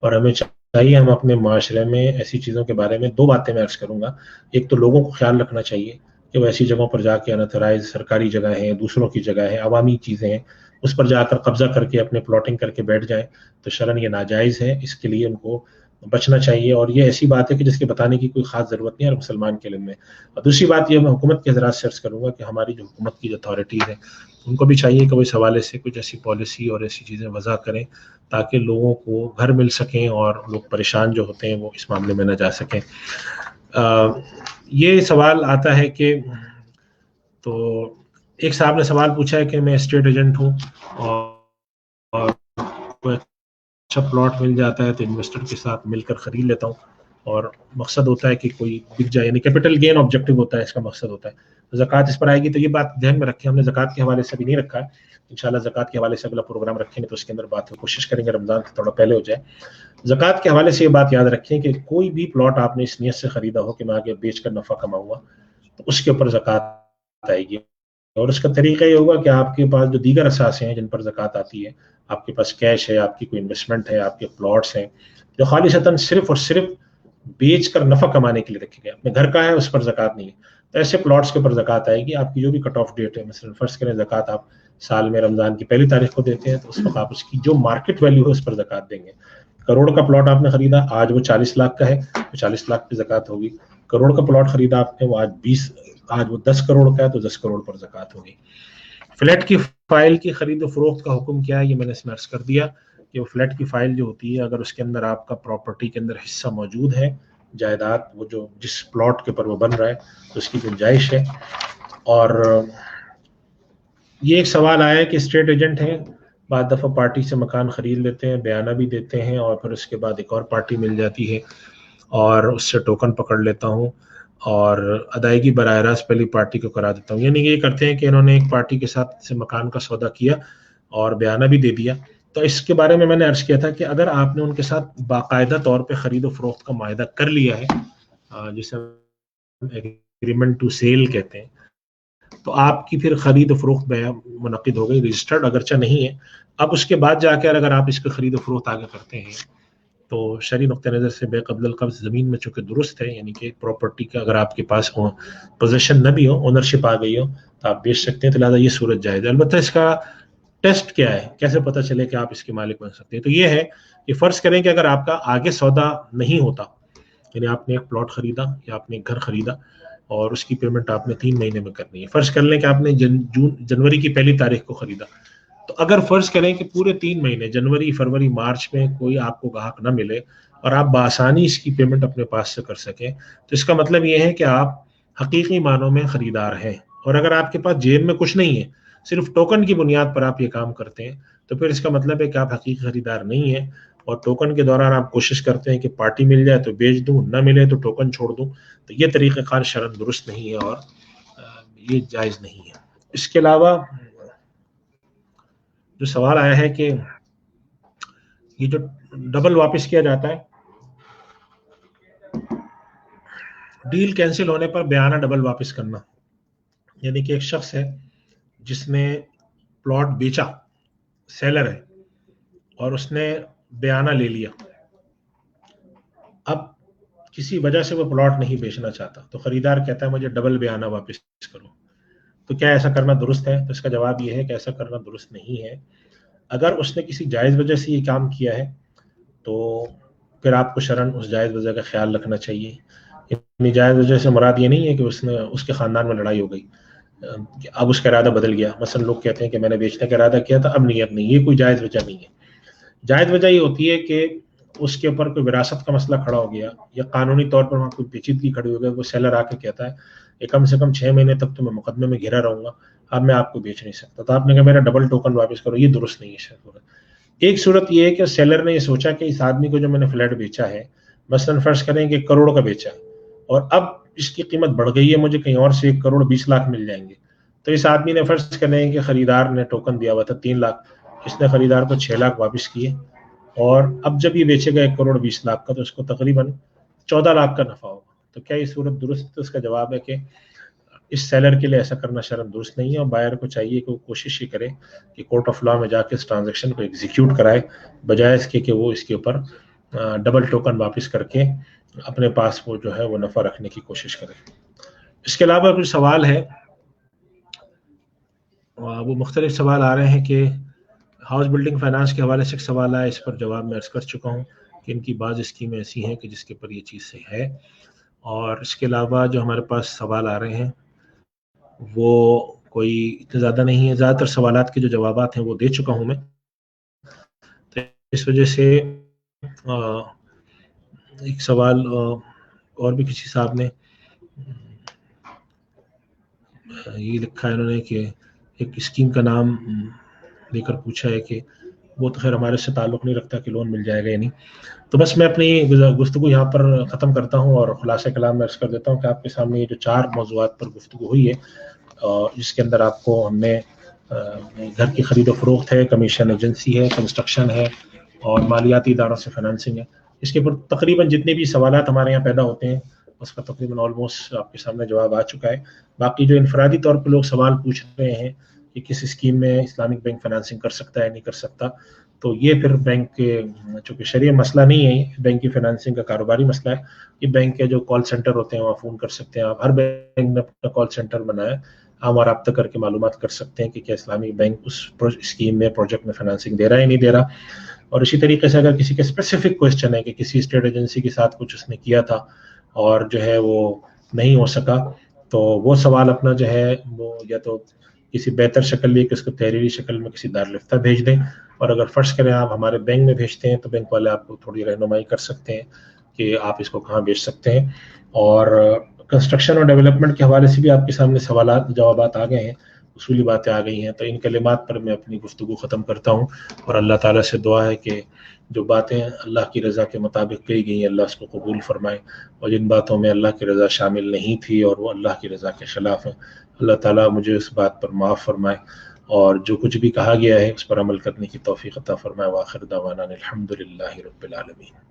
Speaker 1: اور ہمیں چاہیے ہم اپنے معاشرے میں ایسی چیزوں کے بارے میں 2 باتیں میں عرض کروں گا. ایک تو لوگوں کو خیال رکھنا چاہیے کہ وہ ایسی جگہوں پر جا کے اناتھرائز سرکاری جگہ ہیں, دوسروں کی جگہ ہے, عوامی چیزیں ہیں, اس پر جا کر قبضہ کر کے اپنے پلاٹنگ کر کے بیٹھ جائیں, تو شرعاً یہ ناجائز ہے. اس کے لیے ان کو بچنا چاہیے, اور یہ ایسی بات ہے کہ جس کے بتانے کی کوئی خاص ضرورت نہیں ہے ہر مسلمان کے علم میں. اور دوسری بات یہ میں حکومت کے حضرات سے عرض کروں گا کہ ہماری جو حکومت کی جو اتھارٹیز ہیں ان کو بھی چاہیے کہ وہ اس حوالے سے کچھ ایسی پالیسی اور ایسی چیزیں وضع کریں تاکہ لوگوں کو گھر مل سکیں اور لوگ پریشان جو ہوتے ہیں وہ اس معاملے میں نہ جا سکیں. یہ سوال آتا ہے کہ تو ایک صاحب نے سوال پوچھا ہے کہ میں اسٹیٹ ایجنٹ ہوں اور کوئی اچھا پلاٹ مل جاتا ہے تو انویسٹر کے ساتھ مل کر خرید لیتا ہوں, اور مقصد ہوتا ہے کہ کوئی بک جائے, یعنی کیپٹل گین آبجیکٹو ہوتا ہے, اس کا مقصد ہوتا ہے. زکوٰۃ اس پر آئے گی, تو یہ بات دھیان میں رکھیں, ہم نے زکوٰۃ کے حوالے سے بھی نہیں رکھا ہے, انشاءاللہ زکوٰۃ کے حوالے سے اگلا پروگرام رکھیں گے تو اس کے اندر بات کوشش کریں گے رمضان سے تھوڑا پہلے ہو جائے. زکوٰۃ کے حوالے سے یہ بات یاد رکھیں کہ کوئی بھی پلاٹ آپ نے اس نیت سے خریدا ہو کہ میں آگے بیچ کر نفع کماؤں گا, تو اس کے اوپر زکوٰۃ آئے گی. اور اس کا طریقہ یہ ہوگا کہ آپ کے پاس جو دیگر اثاثے ہیں جن پر زکوٰۃ آتی ہے, آپ کے پاس کیش ہے, آپ کی کوئی انویسٹمنٹ ہے, آپ کے پلاٹس ہیں جو خالصتاً صرف اور صرف بیچ کر نفع کمانے کے لیے رکھے گئے, اپنے گھر کا ہے اس پر زکوٰۃ نہیں ہے, تو ایسے پلاٹس کے اوپر زکوٰۃ آئے گی. آپ کی جو بھی کٹ آف ڈیٹ ہے, مثلا فرض کریں زکوٰۃ آپ سال میں رمضان کی 1 تاریخ کو دیتے ہیں, تو اس وقت آپ اس کی جو مارکیٹ ویلیو ہے اس پر زکوٰۃ دیں گے. کروڑ کا پلاٹ آپ نے خریدا, آج وہ 40 لاکھ کا ہے تو 40 لاکھ پہ زکوٰۃ ہوگی. کروڑ کا پلاٹ خریدا آپ نے, وہ آج وہ 10 کروڑ کا ہے تو 10 کروڑ پر زکوٰۃ ہوگی. فلیٹ کی فائل کی خرید و فروخت کا حکم کیا ہے, یہ میں نے اس میں عرض کر دیا کہ وہ فلیٹ کی فائل جو ہوتی ہے, اگر اس کے اندر آپ کا پراپرٹی کے اندر حصہ موجود ہے, جائیداد وہ جو جس پلاٹ کے پر وہ بن رہا ہے تو اس کی گنجائش ہے. اور یہ ایک سوال آیا ہے کہ اسٹیٹ ایجنٹ ہیں, بعض دفعہ پارٹی سے مکان خرید لیتے ہیں, بیانہ بھی دیتے ہیں, اور پھر اس کے بعد ایک اور پارٹی مل جاتی ہے اور اس سے ٹوکن پکڑ لیتا ہوں اور ادائیگی براہ راست پہلی پارٹی کو کرا دیتا ہوں. یعنی یہ کرتے ہیں کہ انہوں نے ایک پارٹی کے ساتھ سے مکان کا سودا کیا اور بیانہ بھی دے دیا. تو اس کے بارے میں نے عرض کیا تھا کہ اگر آپ نے ان کے ساتھ باقاعدہ طور پہ خرید و فروخت کا معاہدہ کر لیا ہے, جسے ایگریمنٹ ٹو سیل کہتے ہیں, تو آپ کی پھر خرید و فروخت منعقد ہو گئی, رجسٹرڈ اگرچہ نہیں ہے. اب اس کے بعد جا کے اگر آپ اس پہ خرید و فروخت آگے کرتے ہیں تو شرعی نقطہ نظر سے بے قبل القبض زمین میں چونکہ درست ہے, یعنی کہ پراپرٹی کا اگر آپ کے پاس پوزیشن نہ بھی ہو, اونرشپ آ گئی ہو, تو آپ بیچ سکتے ہیں, تو لہٰذا یہ صورت جائز ہے. البتہ اس کا ٹیسٹ کیا ہے, کیسے پتہ چلے کہ آپ اس کے مالک بن سکتے ہیں؟ تو یہ ہے کہ فرض کریں کہ اگر آپ کا آگے سودا نہیں ہوتا, یعنی آپ نے ایک پلاٹ خریدا یا آپ نے ایک گھر خریدا اور اس کی پیمنٹ آپ نے 3 مہینے میں کرنی ہے. فرض کر لیں کہ آپ نے جنوری کی 1 تاریخ کو خریدا, تو اگر فرض کریں کہ پورے 3 مہینے جنوری, فروری, مارچ میں کوئی آپ کو گاہک نہ ملے اور آپ بآسانی اس کی پیمنٹ اپنے پاس سے کر سکیں, تو اس کا مطلب یہ ہے کہ آپ حقیقی معنوں میں خریدار ہیں. اور اگر آپ کے پاس جیب میں کچھ نہیں ہے صرف ٹوکن کی بنیاد پر آپ یہ کام کرتے ہیں تو پھر اس کا مطلب ہے کہ آپ حقیقی خریدار نہیں ہیں، اور ٹوکن کے دوران آپ کوشش کرتے ہیں کہ پارٹی مل جائے تو بیچ دوں، نہ ملے تو ٹوکن چھوڑ دوں، تو یہ طریقہ کار شرعاً درست نہیں ہے اور یہ جائز نہیں ہے۔ اس کے علاوہ جو سوال آیا ہے کہ یہ جو ڈبل واپس کیا جاتا ہے، ڈیل کینسل ہونے پر بیانہ ڈبل واپس کرنا، یعنی کہ ایک شخص ہے جس نے پلاٹ بیچا، سیلر ہے، اور اس نے بیانہ لے لیا، اب کسی وجہ سے وہ پلاٹ نہیں بیچنا چاہتا تو خریدار کہتا ہے مجھے ڈبل بیانہ واپس کرو، تو کیا ایسا کرنا درست ہے؟ تو اس کا جواب یہ ہے کہ ایسا کرنا درست نہیں ہے۔ اگر اس نے کسی جائز وجہ سے یہ کام کیا ہے تو پھر آپ کو شرعاً اس جائز وجہ کا خیال رکھنا چاہیے۔ یعنی جائز وجہ سے مراد یہ نہیں ہے کہ اس کے خاندان میں لڑائی ہو گئی، اب اس کا ارادہ بدل گیا، مثلا لوگ کہتے ہیں کہ میں نے بیچنے کا ارادہ کیا تھا اب نیت نہیں، یہ کوئی جائز وجہ نہیں ہے۔ جائز وجہ یہ ہوتی ہے کہ اس کے اوپر کوئی وراثت کا مسئلہ کھڑا ہو گیا یا قانونی طور پر وہاں کوئی پیچیدگی کھڑی ہو گئی، وہ سیلر آ کے کہتا ہے کہ کم سے کم 6 مہینے تک تو میں مقدمے میں گھرا رہوں گا، اب میں آپ کو بیچ نہیں سکتا، تو آپ نے کہا میرا ڈبل ٹوکن واپس کرو، یہ درست نہیں ہے۔ ایک صورت یہ ہے کہ سیلر نے یہ سوچا کہ اس آدمی کو جو میں نے فلیٹ بیچا ہے، مثلا فرض کریں کہ 1 کروڑ کا بیچا ہے اور اب اس کی قیمت بڑھ گئی ہے، مجھے کہیں اور سے 1 کروڑ 20 لاکھ مل جائیں گے، تو اس آدمی نے فرض کریں کہ خریدار نے ٹوکن دیا ہوا تھا 3 لاکھ، اس نے خریدار کو 6 لاکھ واپس کیے، اور اب جب یہ بیچے گا 1 کروڑ 20 لاکھ کا تو اس کو تقریباً 14 لاکھ کا نفع ہوگا، تو کیا یہ صورت درست ہے؟ تو اس کا جواب ہے کہ اس سیلر کے لیے ایسا کرنا شرعاً درست نہیں ہے، اور بائر کو چاہیے کہ وہ کوشش ہی کرے کہ کورٹ آف لاء میں جا کے اس ٹرانزیکشن کو ایگزیکیوٹ کرائے، بجائے اس کے کہ وہ اس کے اوپر ڈبل ٹوکن واپس کر کے اپنے پاس وہ جو ہے وہ نفع رکھنے کی کوشش کرے۔ اس کے علاوہ کچھ سوال ہے، وہ مختلف سوال آ رہے ہیں کہ ہاؤس بلڈنگ فائنانس کے حوالے سے ایک سوال آیا، اس پر جواب میں عرض کر چکا ہوں کہ ان کی بعض اسکیمیں ایسی ہیں کہ جس کے پر یہ چیز سے ہے، اور اس کے علاوہ جو ہمارے پاس سوال آ رہے ہیں وہ کوئی اتنے زیادہ نہیں ہے، زیادہ تر سوالات کے جو جوابات ہیں وہ دے چکا ہوں میں، تو اس وجہ سے ایک سوال اور بھی کسی صاحب نے یہ لکھا ہے، انہوں نے کہ ایک اسکیم کا نام لے کر پوچھا ہے کہ وہ تو خیر ہمارے سے تعلق نہیں رکھتا کہ لون مل جائے گا یا نہیں، تو بس میں اپنی گفتگو یہاں پر ختم کرتا ہوں اور خلاصہ کلام میں عرض کر دیتا ہوں کہ آپ کے سامنے یہ جو 4 موضوعات پر گفتگو ہوئی ہے، جس کے اندر آپ کو ہم نے گھر کی خرید و فروخت ہے، کمیشن ایجنسی ہے، کنسٹرکشن ہے، اور مالیاتی اداروں سے فائنانسنگ ہے، اس کے اوپر تقریباً جتنے بھی سوالات ہمارے یہاں پیدا ہوتے ہیں اس کا تقریباً آلموسٹ آپ کے سامنے جواب آ چکا ہے۔ باقی جو انفرادی طور پہ لوگ سوال پوچھ رہے ہیں کہ کس اسکیم میں اسلامک بینک فائنانسنگ کر سکتا ہے نہیں کر سکتا، تو یہ پھر بینک کے چونکہ شرعی مسئلہ نہیں ہے، یہ بینک کی فائنانسنگ کا کاروباری مسئلہ ہے، یہ بینک کے جو کال سینٹر ہوتے ہیں وہاں فون کر سکتے ہیں آپ، ہر بینک نے اپنا کال سینٹر بنایا ہے، آپ وہاں رابطہ کر کے معلومات کر سکتے ہیں کہ کیا اسلامک بینک اس اسکیم میں پروجیکٹ میں فائنانسنگ دے رہا ہے یا نہیں دے رہا۔ اور اسی طریقے سے اگر کسی کے اسپیسیفک کویشچن ہے کہ کسی اسٹیٹ ایجنسی کے ساتھ کچھ اس نے کیا تھا اور جو ہے وہ نہیں ہو سکا، تو وہ سوال اپنا جو ہے وہ یا تو کسی بہتر شکل لے کے اس کو تحریری شکل میں کسی دارالفتہ بھیج دیں، اور اگر فرض کریں آپ ہمارے بینک میں بھیجتے ہیں تو بینک والے آپ کو تھوڑی رہنمائی کر سکتے ہیں کہ آپ اس کو کہاں بھیج سکتے ہیں۔ اور کنسٹرکشن اور ڈیولپمنٹ کے حوالے سے بھی آپ کے سامنے سوالات جوابات آ گئے ہیں، اصولی باتیں آ گئی ہیں، تو ان کلمات پر میں اپنی گفتگو ختم کرتا ہوں، اور اللہ تعالیٰ سے دعا ہے کہ جو باتیں اللہ کی رضا کے مطابق کہی گئی ہیں اللہ اس کو قبول فرمائے، اور جن باتوں میں اللہ کی رضا شامل نہیں تھی اور وہ اللہ کی رضا کے خلاف ہیں، اللہ تعالیٰ مجھے اس بات پر معاف فرمائے، اور جو کچھ بھی کہا گیا ہے اس پر عمل کرنے کی توفیق عطا فرمائے۔ وآخر دعوانا الحمد للہ رب العالمین۔